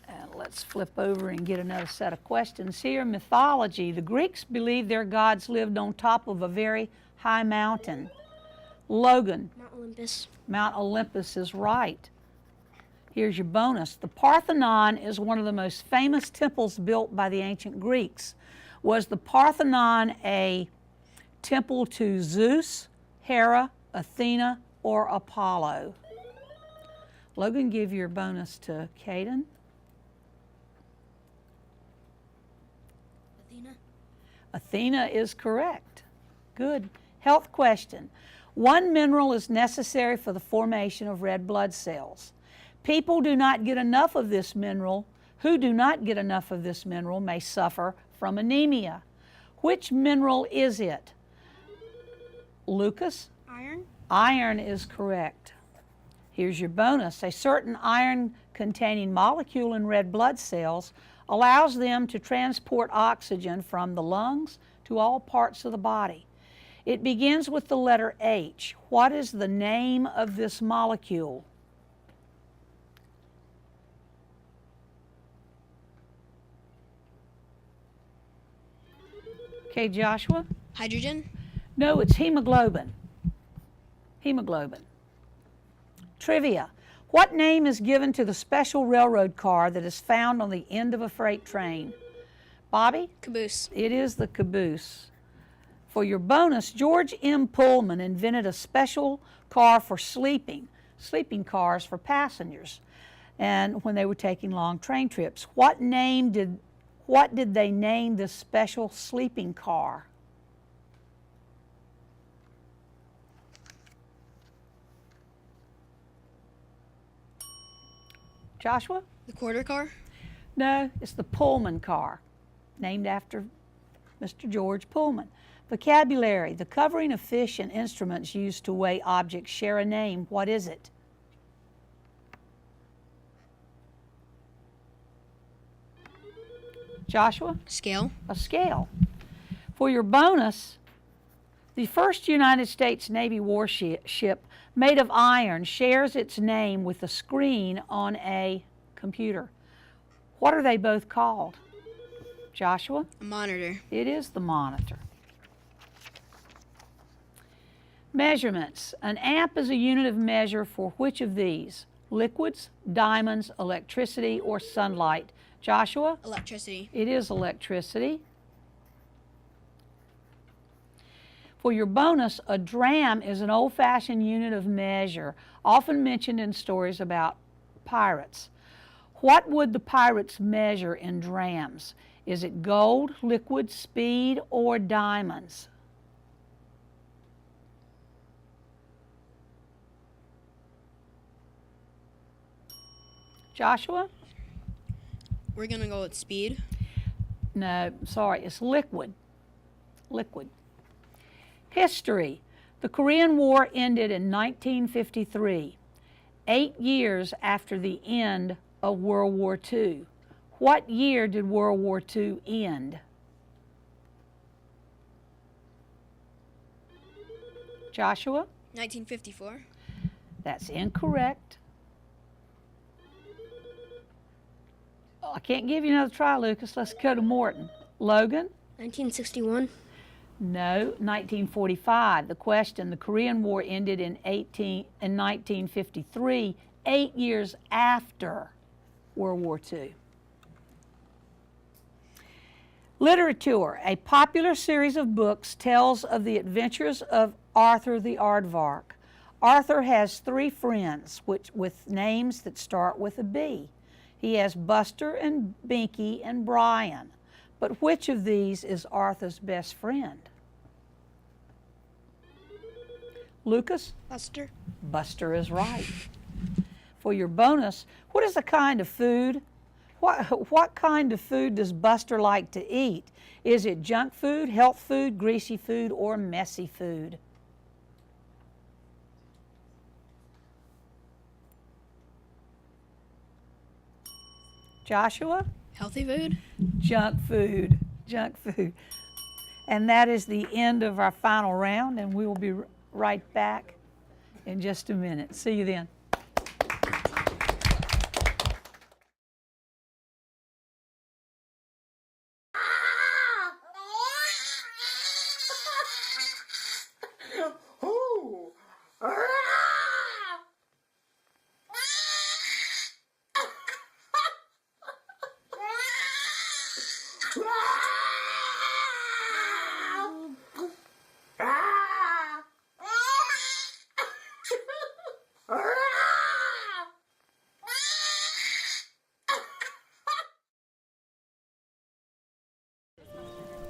And let's flip over and get another set of questions here. Mythology. The Greeks believed their gods lived on top of a very high mountain. Logan. Mount Olympus. Mount Olympus is right. Here's your bonus. The Parthenon is one of the most famous temples built by the ancient Greeks. Was the Parthenon a temple to Zeus, Hera, Athena, or Apollo? Logan, give your bonus to Caden. Athena. Athena is correct. Good. Health question. One mineral is necessary for the formation of red blood cells. People do not get enough of this mineral. Who do not get enough of this mineral may suffer from anemia. Which mineral is it? Lucas? Iron? Iron is correct. Here's your bonus. A certain iron-containing molecule in red blood cells allows them to transport oxygen from the lungs to all parts of the body. It begins with the letter H. What is the name of this molecule? Okay, Joshua? Hydrogen? No, it's hemoglobin. Hemoglobin. Trivia. What name is given to the special railroad car that is found on the end of a freight train? Bobby? Caboose. It is the caboose. For your bonus, George M. Pullman invented a special car for sleeping cars for passengers, and when they were taking long train trips. What did they name this special sleeping car? Joshua? The quarter car? No, it's the Pullman car, named after Mr. George Pullman. Vocabulary. The covering of fish and instruments used to weigh objects share a name. What is it? Joshua? Scale. A scale. For your bonus, the first United States Navy warship made of iron shares its name with a screen on a computer. What are they both called? Joshua? A monitor. It is the monitor. Measurements. An amp is a unit of measure for which of these? Liquids, diamonds, electricity, or sunlight? Joshua? Electricity. It is electricity. For your bonus, a dram is an old-fashioned unit of measure, often mentioned in stories about pirates. What would the pirates measure in drams? Is it gold, liquid, speed, or diamonds? Joshua? We're going to go with speed. No, sorry, it's liquid. Liquid. History. The Korean War ended in 1953, 8 years after the end of World War II. What year did World War II end? Joshua? 1954. That's incorrect. I can't give you another try, Lucas. Let's go to Morton. Logan? 1961. No, 1945. The question, the Korean War ended in 1953, 8 years after World War II. Literature. A popular series of books tells of the adventures of Arthur the Aardvark. Arthur has 3 friends with names that start with a B. He has Buster and Binky and Brian. But which of these is Arthur's best friend? Lucas? Buster. Buster is right. For your bonus, what is the kind of food? What kind of food does Buster like to eat? Is it junk food, health food, greasy food, or messy food? Joshua? Healthy food? Junk food. Junk food. And that is the end of our final round, and we will be right back in just a minute. See you then.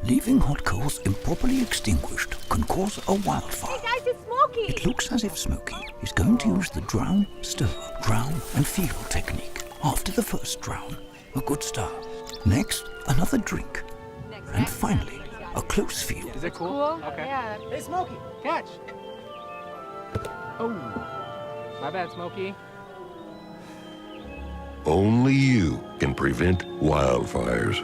Leaving hot coals improperly extinguished can cause a wildfire. Hey guys, it's Smokey! It looks as if Smokey is going to use the drown, stir, drown and feel technique. After the first drown, a good start. Next, another drink. And finally, a close feel. Is it cool? Okay. Yeah. Hey, Smokey, catch. Oh, my bad, Smokey. Only you can prevent wildfires.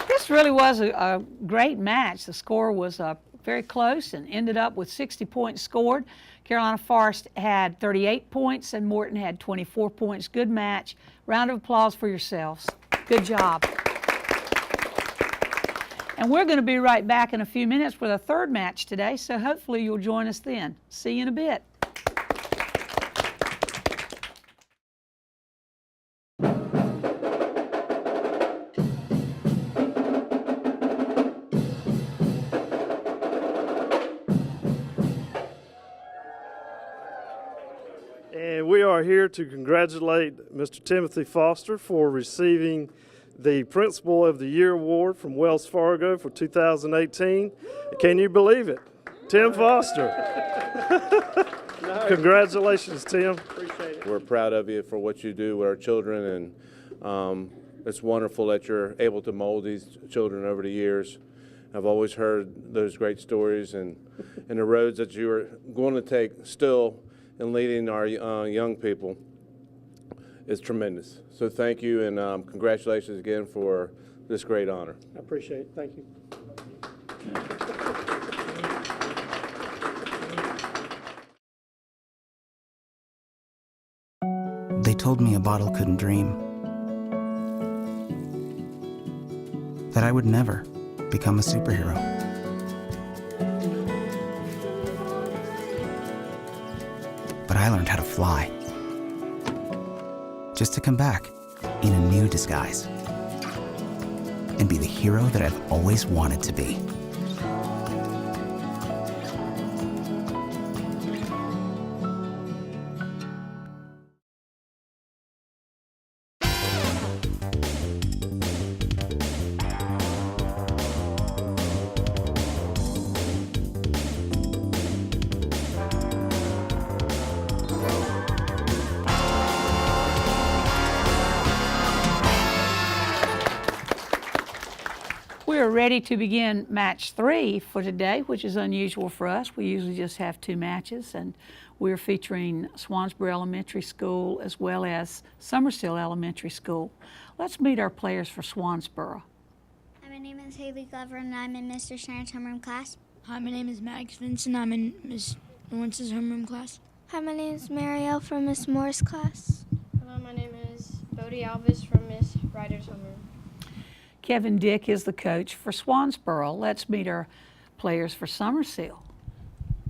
This really was a great match. The score was very close and ended up with 60 points scored. Carolina Forest had 38 points and Morton had 24 points. Good match. Round of applause for yourselves. Good job. And we're going to be right back in a few minutes with a third match today, so hopefully you'll join us then. See you in a bit. And we are here to congratulate Mr. Timothy Foster for receiving the Principal of the Year Award from Wells Fargo for 2018. Can you believe it? Tim Foster. Congratulations, Tim. Appreciate it. We're proud of you for what you do with our children, and it's wonderful that you're able to mold these children over the years. I've always heard those great stories and the roads that you are going to take still in leading our young people is tremendous. So thank you, and congratulations again for this great honor. I appreciate it. Thank you. They told me a bottle couldn't dream, that I would never become a superhero. But I learned how to fly, just to come back in a new disguise and be the hero that I've always wanted to be. We are ready to begin match 3 for today, which is unusual for us. We usually just have 2 matches, and we're featuring Swansboro Elementary School as well as Summersill Elementary School. Let's meet our players for Swansboro. Hi, my name is Haley Glover, and I'm in Mr. Schneider's homeroom class. Hi, my name is Max Vincent. I'm in Miss Lawrence's homeroom class. Hi, my name is Marielle from Miss Moore's class. Hello, my name is Bodie Alvis from Miss Ryder's homeroom. Kevin Dick is the coach for Swansboro. Let's meet our players for Summersill.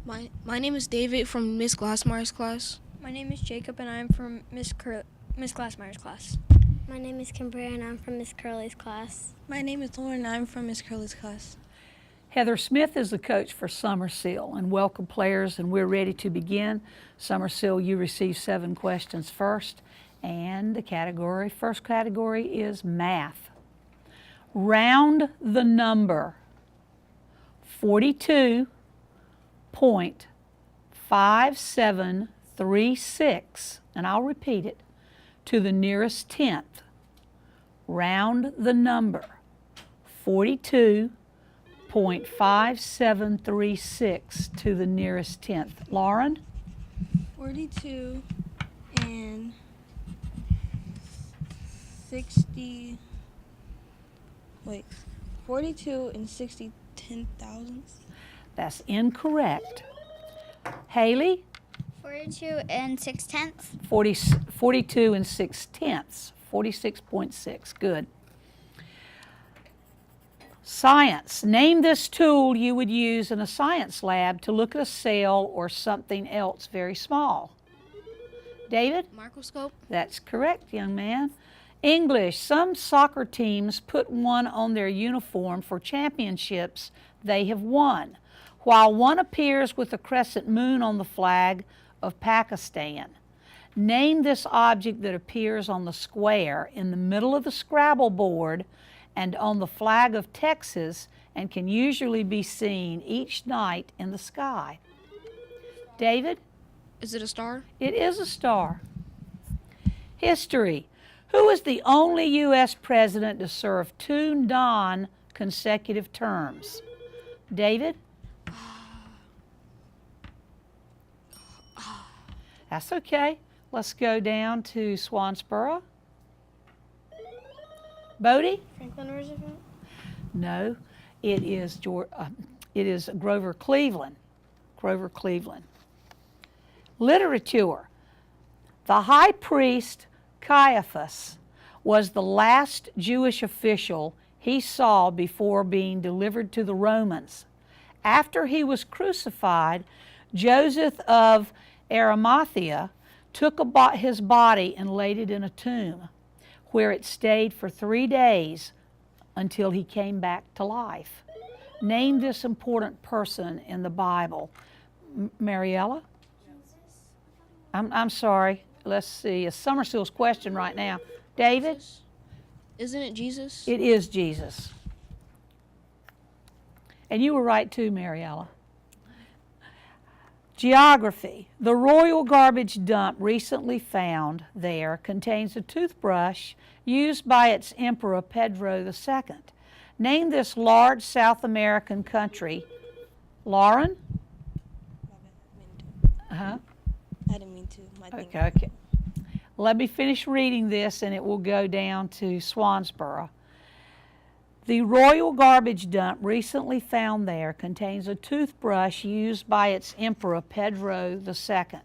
My name is David from Miss Glassmeyer's class. My name is Jacob, and I'm from Miss Glassmeyer's class. My name is Kimber, and I'm from Miss Curley's class. My name is Lauren, and I'm from Miss Curley's class. Heather Smith is the coach for Summersill, and welcome players, and we're ready to begin. Summersill, you receive 7 questions first, and the first category is math. Round the number 42.5736, and I'll repeat it, to the nearest tenth. Round the number 42.5736 to the nearest tenth. Lauren? 42 and 60. Wait, 42 and 60 10,000ths? That's incorrect. Haley? 42 and 6/10. 42 and 6/10. 46.6. Good. Science. Name this tool you would use in a science lab to look at a cell or something else very small. David? Microscope. That's correct, young man. English. Some soccer teams put one on their uniform for championships they have won, while one appears with a crescent moon on the flag of Pakistan. Name this object that appears on the square in the middle of the Scrabble board and on the flag of Texas and can usually be seen each night in the sky. David? Is it a star? It is a star. History. Who is the only U.S. president to serve 2 non consecutive terms? David? That's okay. Let's go down to Swansboro. Bodie? Franklin Roosevelt? No, it is Grover Cleveland. Grover Cleveland. Literature. The high priest Caiaphas was the last Jewish official he saw before being delivered to the Romans. After he was crucified, Joseph of Arimathea took his body and laid it in a tomb, where it stayed for 3 days until he came back to life. Name this important person in the Bible. Mariella? I'm sorry. Let's see. It's Summersill's question right now. David? Isn't it Jesus? It is Jesus. And you were right too, Mariella. Geography. The royal garbage dump recently found there contains a toothbrush used by its emperor Pedro II. Name this large South American country. Lauren? I didn't mean to. Okay. Let me finish reading this and it will go down to Swansboro. The royal garbage dump recently found there contains a toothbrush used by its emperor Pedro II.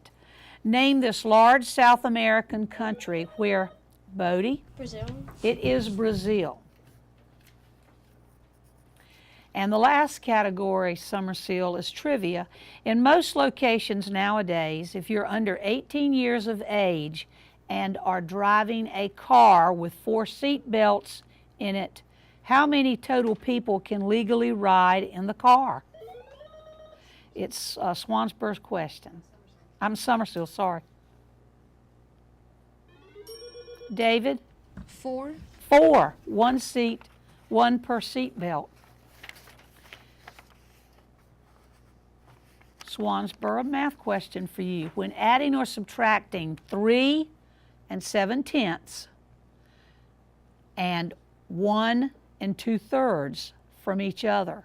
Name this large South American country where, Bodie? Brazil. It is Brazil. And the last category, Summersill, is trivia. In most locations nowadays, if you're under 18 years of age and are driving a car with 4 seat belts in it, how many total people can legally ride in the car? It's Swansboro's question. I'm Summersill, sorry. David? 4. 4. 1 seat, 1 per seat belt. Swansboro, math question for you. When adding or subtracting 3 7/10 and 1 2/3 from each other,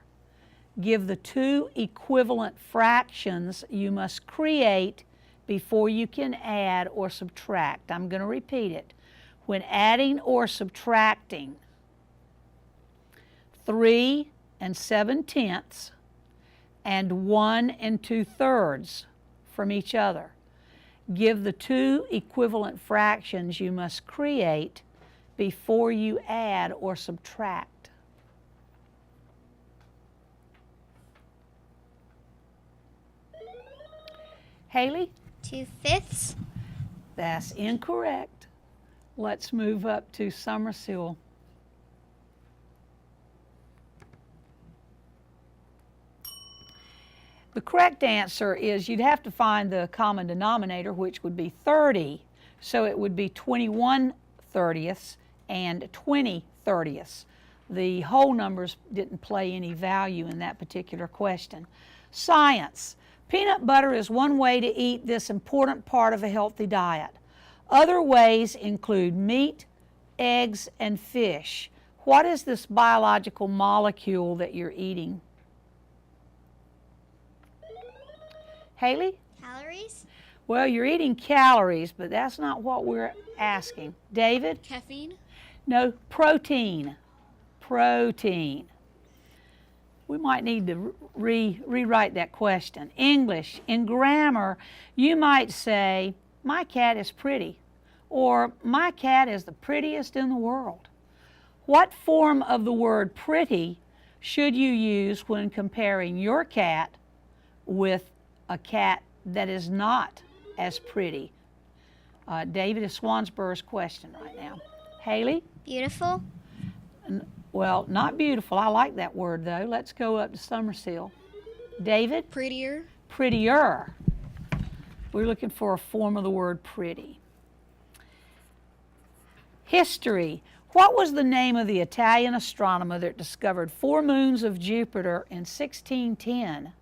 give the 2 equivalent fractions you must create before you can add or subtract. I'm going to repeat it. When adding or subtracting 3 7/10 and 1 2/3 from each other, give the 2 equivalent fractions you must create before you add or subtract. Haley? 2/5. That's incorrect. Let's move up to Summersill. The correct answer is you'd have to find the common denominator, which would be 30. So it would be 21/30 and 20/30. The whole numbers didn't play any value in that particular question. Science. Peanut butter is one way to eat this important part of a healthy diet. Other ways include meat, eggs, and fish. What is this biological molecule that you're eating? Haley? Calories? Well, you're eating calories, but that's not what we're asking. David? Caffeine? No, protein. Protein. We might need to rewrite that question. English. In grammar, you might say, my cat is pretty, or my cat is the prettiest in the world. What form of the word pretty should you use when comparing your cat with a cat that is not as pretty? David is Swansboro's question right now. Haley? Beautiful? Well, not beautiful. I like that word, though. Let's go up to Summersill. David? Prettier. Prettier. We're looking for a form of the word pretty. History. What was the name of the Italian astronomer that discovered 4 moons of Jupiter in 1610?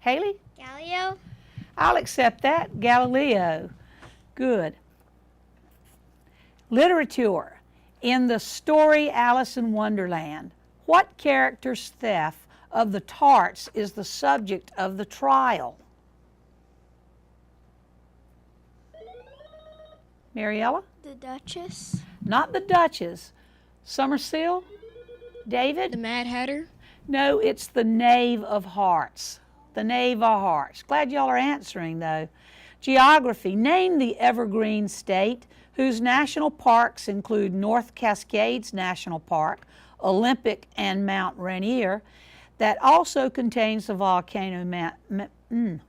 Haley? Galileo? I'll accept that. Galileo. Good. Literature. In the story Alice in Wonderland, what character's theft of the tarts is the subject of the trial? Mariella? The Duchess. Not the Duchess. Summersill? David? The Mad Hatter? No, it's the Knave of Hearts. The Knave of Hearts. Glad y'all are answering, though. Geography. Name the evergreen state whose national parks include North Cascades National Park, Olympic, and Mount Rainier, that also contains the volcano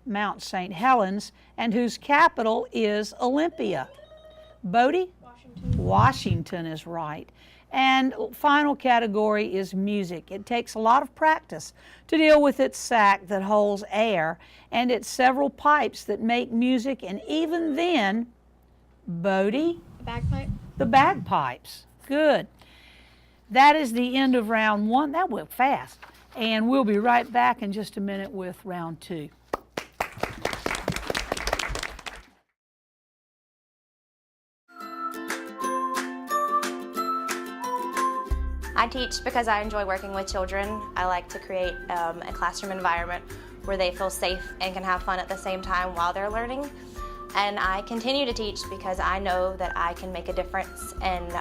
Mount St. Helens, and whose capital is Olympia. Bodie? Washington is right. And final category is music. It takes a lot of practice to deal with its sac that holds air and its several pipes that make music, and even then, Bodie? The bagpipe. The bagpipes. Good. That is the end of round one. That went fast. And we'll be right back in just a minute with round two. I teach because I enjoy working with children. I like to create a classroom environment where they feel safe and can have fun at the same time while they're learning. And I continue to teach because I know that I can make a difference and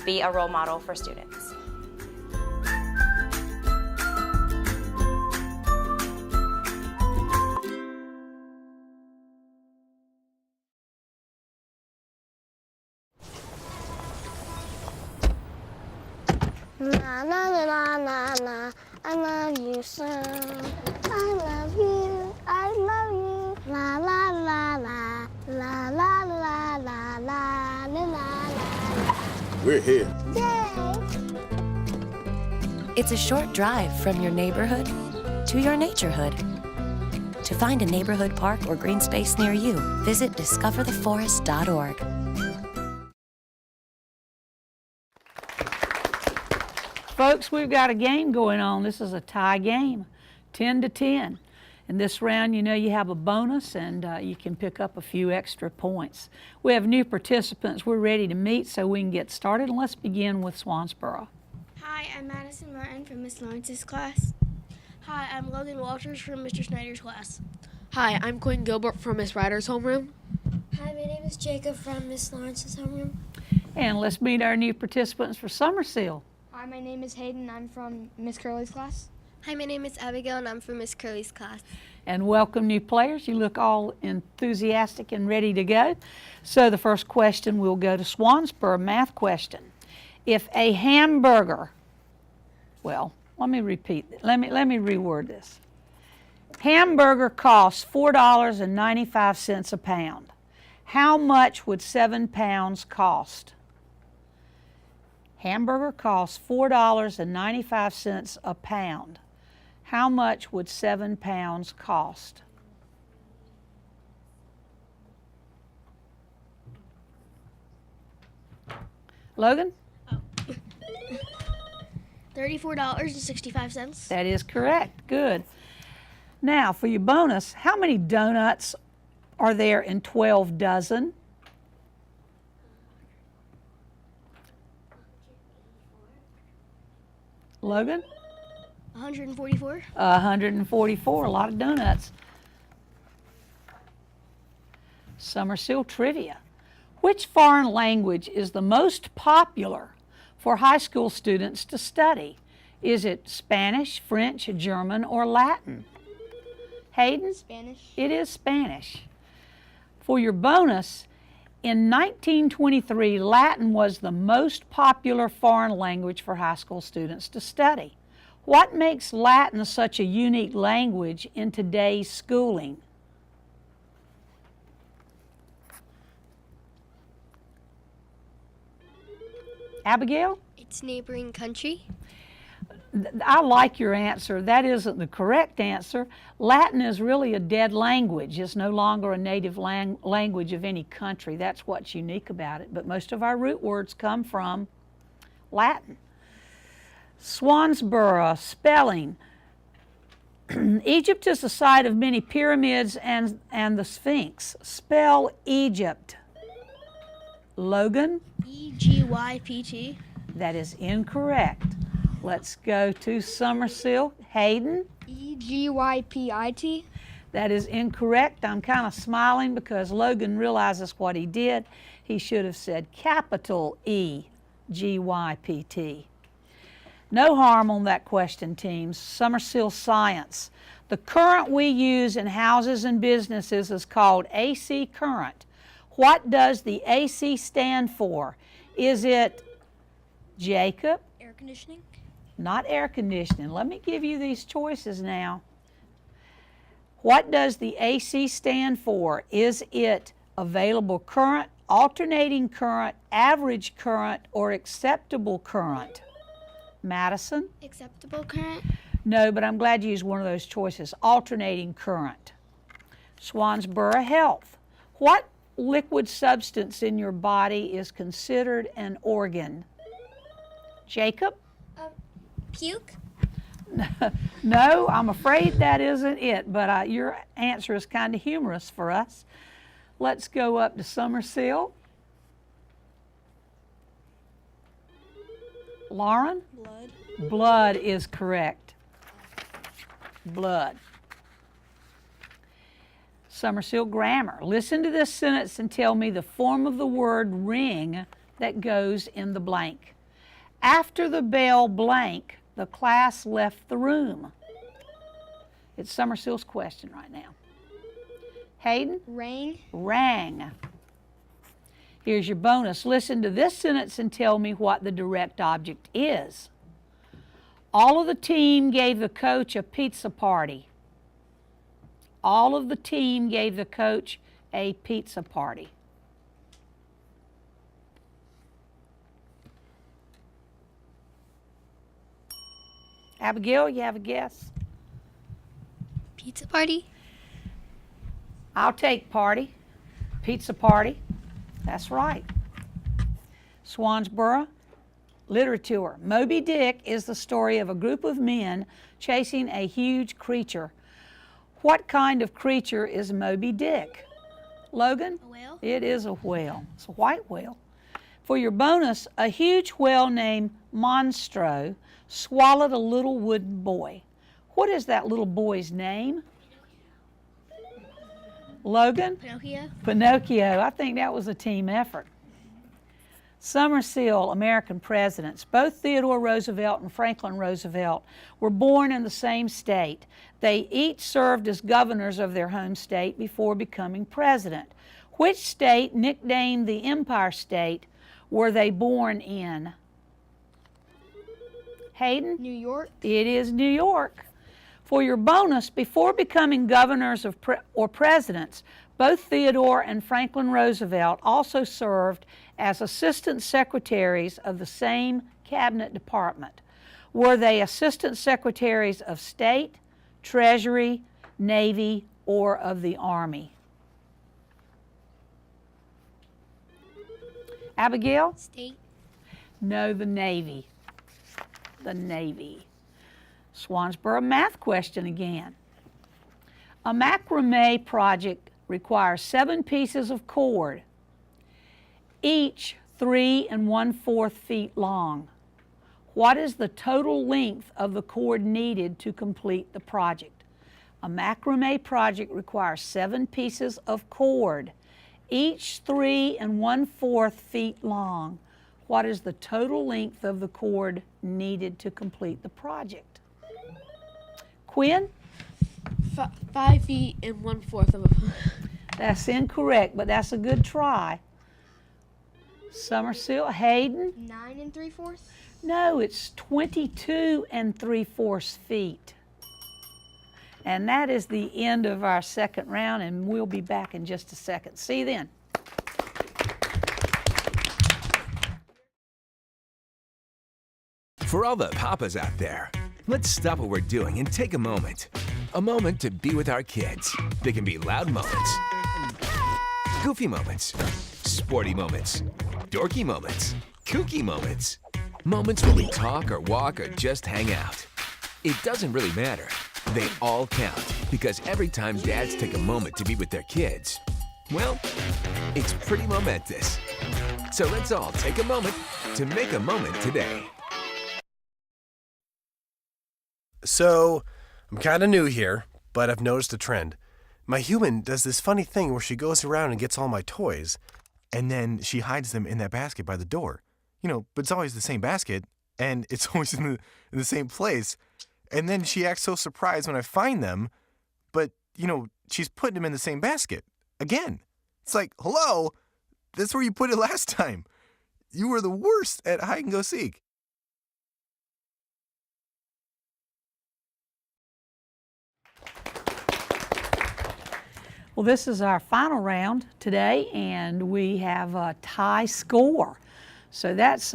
be a role model for students. Na na na na na, I love you so. I love you, I love you. La la la la, la la la la la la la. We're here. Yay! It's a short drive from your neighborhood to your naturehood. To find a neighborhood park or green space near you, visit discovertheforest.org. Folks, we've got a game going on. This is a tie game, 10 to 10. In this round, you know you have a bonus and you can pick up a few extra points. We have new participants. We're ready to meet so we can get started. And let's begin with Swansboro. Hi, I'm Madison Morton from Miss Lawrence's class. Hi, I'm Logan Walters from Mr. Snyder's class. Hi, I'm Quinn Gilbert from Miss Ryder's homeroom. Hi, my name is Jacob from Miss Lawrence's homeroom. And let's meet our new participants for Summersill. Hi, my name is Hayden. I'm from Miss Curley's class. Hi, my name is Abigail and I'm from Miss Curley's class. And welcome new players. You look all enthusiastic and ready to go. So the first question will go to Swansboro, math question. If a hamburger, well, let me reword this. Hamburger costs $4.95 a pound. How much would 7 pounds cost? Hamburger costs $4.95 a pound. How much would 7 pounds cost? Logan? $34.65. That is correct. Good. Now, for your bonus, how many donuts are there in 12 dozen? Logan? 144. 144, a lot of donuts. Summersill trivia. Which foreign language is the most popular for high school students to study? Is it Spanish, French, German, or Latin? Hayden? Spanish. It is Spanish. For your bonus, in 1923, Latin was the most popular foreign language for high school students to study. What makes Latin such a unique language in today's schooling? Abigail? It's neighboring country. I like your answer. That isn't the correct answer. Latin is really a dead language. It's no longer a native language of any country. That's what's unique about it. But most of our root words come from Latin. Swansboro, spelling. Egypt is the site of many pyramids and the Sphinx. Spell Egypt. Logan? E-G-Y-P-T. That is incorrect. Let's go to Summersill. Hayden? E-G-Y-P-I-T. That is incorrect. I'm kind of smiling because Logan realizes what he did. He should have said capital E-G-Y-P-T. No harm on that question, teams. Summersill Science. The current we use in houses and businesses is called AC current. What does the AC stand for? Is it Jacob? Air conditioning. Not air conditioning. Let me give you these choices now. What does the AC stand for? Is it available current, alternating current, average current, or acceptable current? Madison? Acceptable current. No, but I'm glad you used one of those choices. Alternating current. Swansboro Health. What liquid substance in your body is considered an organ? Jacob? Puke. No, I'm afraid that isn't it, but your answer is kind of humorous for us. Let's go up to Summersill. Lauren? Blood. Blood is correct. Blood. Summersill Grammar. Listen to this sentence and tell me the form of the word ring that goes in the blank. After the bell blank, the class left the room. It's Summersill's question right now. Hayden? Rang. Rang. Here's your bonus. Listen to this sentence and tell me what the direct object is. All of the team gave the coach a pizza party. All of the team gave the coach a pizza party. Abigail, you have a guess? Pizza party. I'll take party. Pizza party. That's right. Swansboro literature. Moby Dick is the story of a group of men chasing a huge creature. What kind of creature is Moby Dick? Logan? A whale. It is a whale. It's a white whale. For your bonus, a huge whale named Monstro swallowed a little wooden boy. What is that little boy's name? Logan? Pinocchio. Pinocchio. I think that was a team effort. Summersill, American presidents. Both Theodore Roosevelt and Franklin Roosevelt were born in the same state. They each served as governors of their home state before becoming president. Which state, nicknamed the Empire State, were they born in? Hayden? New York. It is New York. For your bonus, before becoming governors or presidents, both Theodore and Franklin Roosevelt also served as assistant secretaries of the same cabinet department. Were they assistant secretaries of state, treasury, navy, or of the army? Abigail? State. No, the navy. The navy. Swansboro math question again. A macrame project requires 7 pieces of cord, each 3 1/4 feet long. What is the total length of the cord needed to complete the project? A macrame project requires 7 pieces of cord, each 3 1/4 feet long. What is the total length of the cord needed to complete the project? Quinn? 5 feet and 1/4 of a foot. That's incorrect, but that's a good try. Summersill, Hayden? 9 3/4. No, it's 22 3/4 feet. And that is the end of our second round, and we'll be back in just a second. See you then. For all the papas out there, let's stop what we're doing and take a moment. A moment to be with our kids. They can be loud moments, goofy moments, sporty moments, dorky moments, kooky moments. Moments where we talk or walk or just hang out. It doesn't really matter. They all count because every time dads take a moment to be with their kids, well, it's pretty momentous. So let's all take a moment to make a moment today. So, I'm kind of new here, but I've noticed a trend. My human does this funny thing where she goes around and gets all my toys, and then she hides them in that basket by the door. But it's always the same basket, and it's always in the same place. And then she acts so surprised when I find them, but, she's putting them in the same basket. Again. It's like, hello, that's where you put it last time. You were the worst at hide and go seek. Well, this is our final round today, and we have a tie score. So that's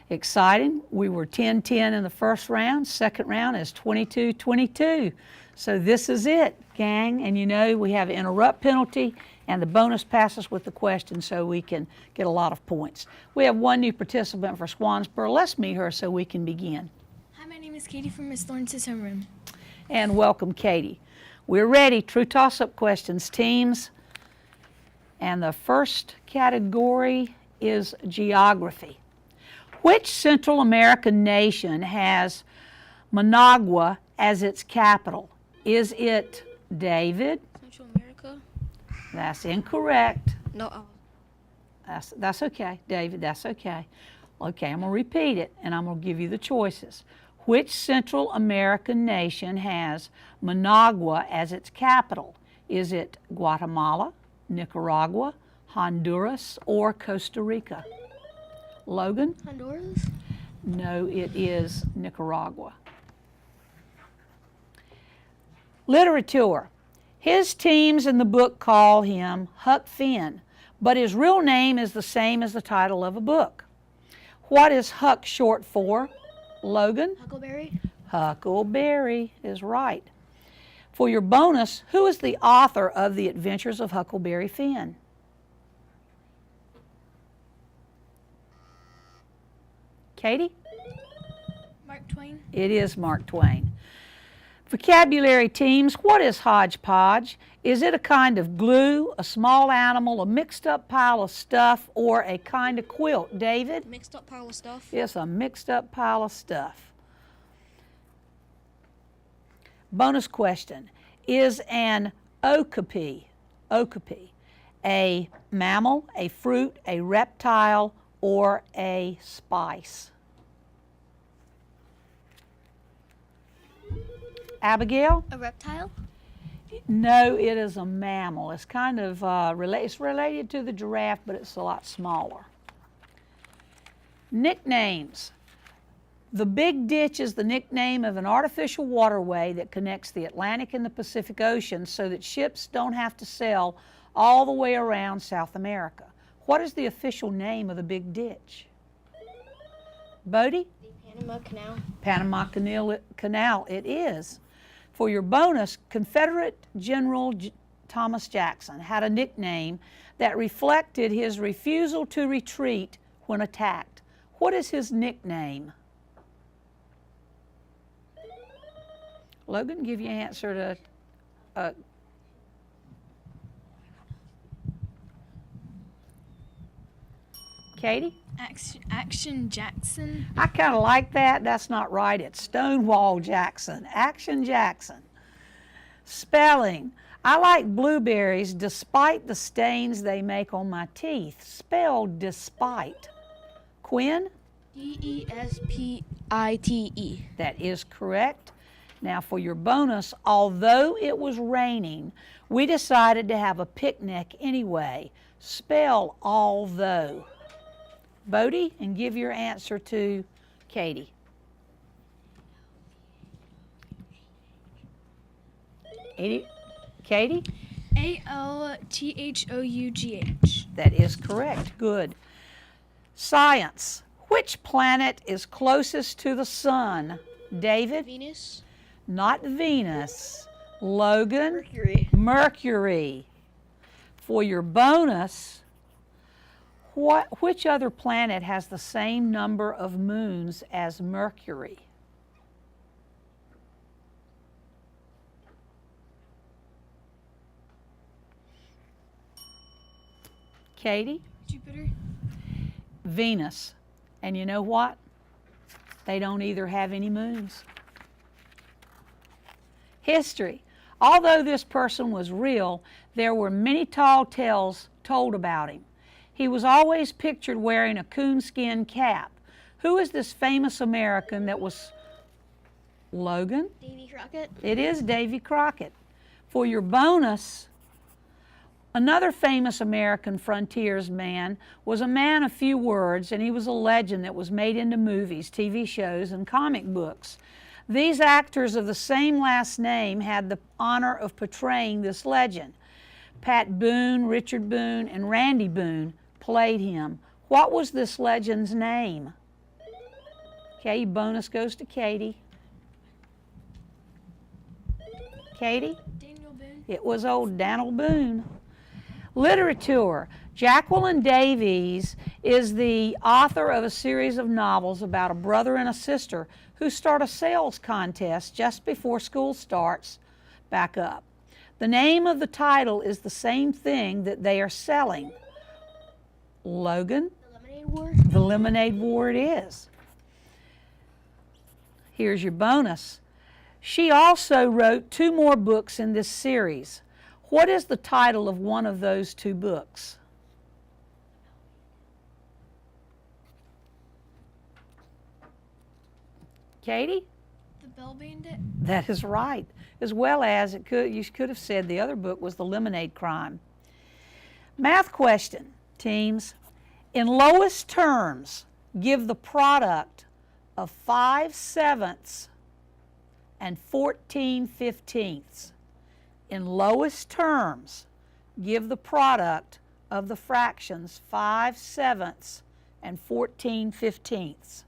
exciting. We were 10-10 in the first round. Second round is 22-22. So this is it, gang. And we have an interrupt penalty and the bonus passes with the question so we can get a lot of points. We have one new participant for Swansboro. Let's meet her so we can begin. Hi, my name is Katie from Miss Lawrence's homeroom. And welcome, Katie. We're ready. True toss-up questions, teams. And the first category is geography. Which Central American nation has Managua as its capital? Is it David? Central America? That's incorrect. No. That's okay, David, that's okay. Okay, I'm going to repeat it, and I'm going to give you the choices. Which Central American nation has Managua as its capital? Is it Guatemala, Nicaragua, Honduras, or Costa Rica? Logan? Honduras? No, it is Nicaragua. Literature. His teams in the book call him Huck Finn, but his real name is the same as the title of a book. What is Huck short for? Logan? Huckleberry? Huckleberry is right. For your bonus, who is the author of The Adventures of Huckleberry Finn? Katie? Mark Twain. It is Mark Twain. Vocabulary teams, what is hodgepodge? Is it a kind of glue, a small animal, a mixed up pile of stuff, or a kind of quilt? David? Mixed up pile of stuff. It's a mixed up pile of stuff. Bonus question. Is an okapi a mammal, a fruit, a reptile, or a spice? Abigail? A reptile? No, it is a mammal. It's kind of it's related to the giraffe, but it's a lot smaller. Nicknames. The Big Ditch is the nickname of an artificial waterway that connects the Atlantic and the Pacific Oceans so that ships don't have to sail all the way around South America. What is the official name of the Big Ditch? Bodie? The Panama Canal. Panama Canal, it is. For your bonus, Confederate General Thomas Jackson had a nickname that reflected his refusal to retreat when attacked. What is his nickname? Logan, give you an answer to Katie? Action Jackson. I kind of like that. That's not right. It's Stonewall Jackson. Action Jackson. Spelling. I like blueberries despite the stains they make on my teeth. Spelled despite. Quinn? Despite. That is correct. Now for your bonus, although it was raining, we decided to have a picnic anyway. Spell although. Bodie, and give your answer to Katie. Katie? ALTHOUGH. That is correct. Good. Science. Which planet is closest to the sun? David? Venus. Not Venus. Logan? Mercury. Mercury. For your bonus, which other planet has the same number of moons as Mercury? Katie? Jupiter. Venus. And you know what? They don't either have any moons. History. Although this person was real, there were many tall tales told about him. He was always pictured wearing a coonskin cap. Who is this famous American that was Logan? Davy Crockett. It is Davy Crockett. For your bonus, another famous American frontiersman was a man of few words, and he was a legend that was made into movies, TV shows, and comic books. These actors of the same last name had the honor of portraying this legend. Pat Boone, Richard Boone, and Randy Boone played him. What was this legend's name? Okay, bonus goes to Katie. Katie? Daniel Boone. It was old Daniel Boone. Literature. Jacqueline Davies is the author of a series of novels about a brother and a sister who start a sales contest just before school starts back up. The name of the title is the same thing that they are selling. Logan? The Lemonade War. The Lemonade War it is. Here's your bonus. She also wrote 2 more books in this series. What is the title of one of those 2 books? Katie? The Bell Bandit. That is right. As well as you could have said the other book was The Lemonade Crime. Math question, teams. In lowest terms, give the product of 5/7 and 14/15. In lowest terms, give the product of the fractions 5/7 and 14/15.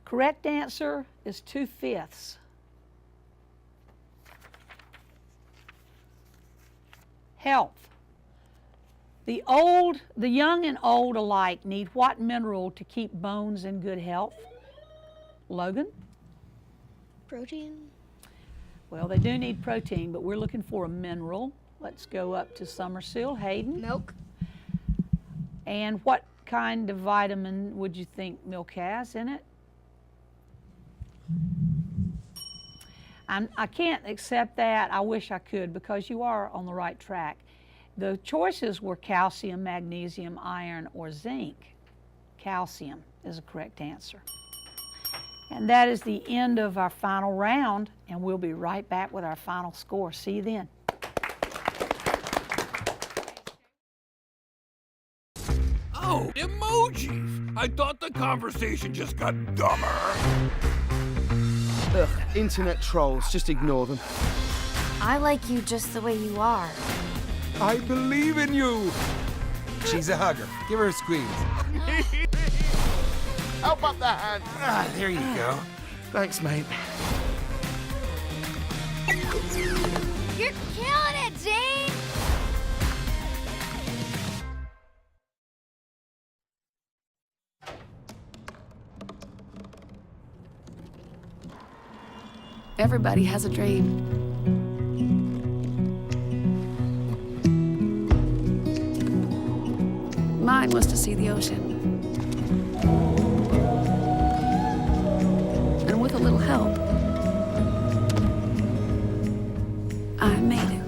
Correct answer is 2/5. Health. The young and old alike need what mineral to keep bones in good health? Logan? Protein. Well, they do need protein, but we're looking for a mineral. Let's go up to Summersill. Hayden? Milk. And what kind of vitamin would you think milk has in it? I can't accept that. I wish I could, because you are on the right track. The choices were calcium, magnesium, iron, or zinc. Calcium is a correct answer. And that is the end of our final round, and we'll be right back with our final score. See you then. Oh, emojis! I thought the conversation just got dumber. Ugh, internet trolls, just ignore them. I like you just the way you are. I believe in you. She's a hugger. Give her a squeeze. Help up the hand. Ah, there you go. Thanks, mate. You're killing it, Zane! Everybody has a dream. Mine was to see the ocean. And with a little help, I made it.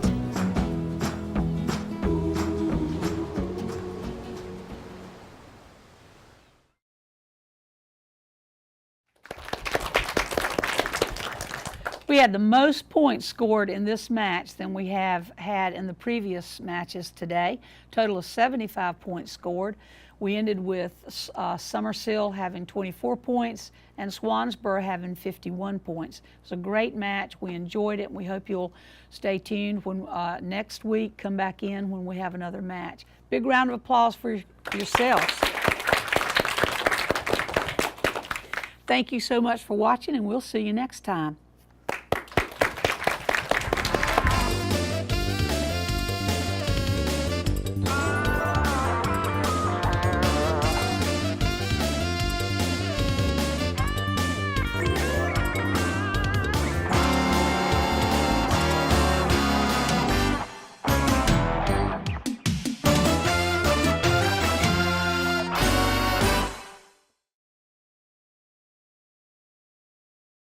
We had the most points scored in this match than we have had in the previous matches today. Total of 75 points scored. We ended with Summersill having 24 points and Swansboro having 51 points. It was a great match. We enjoyed it, and we hope you'll stay tuned when next week. Come back in when we have another match. Big round of applause for yourselves. Thank you so much for watching, and we'll see you next time.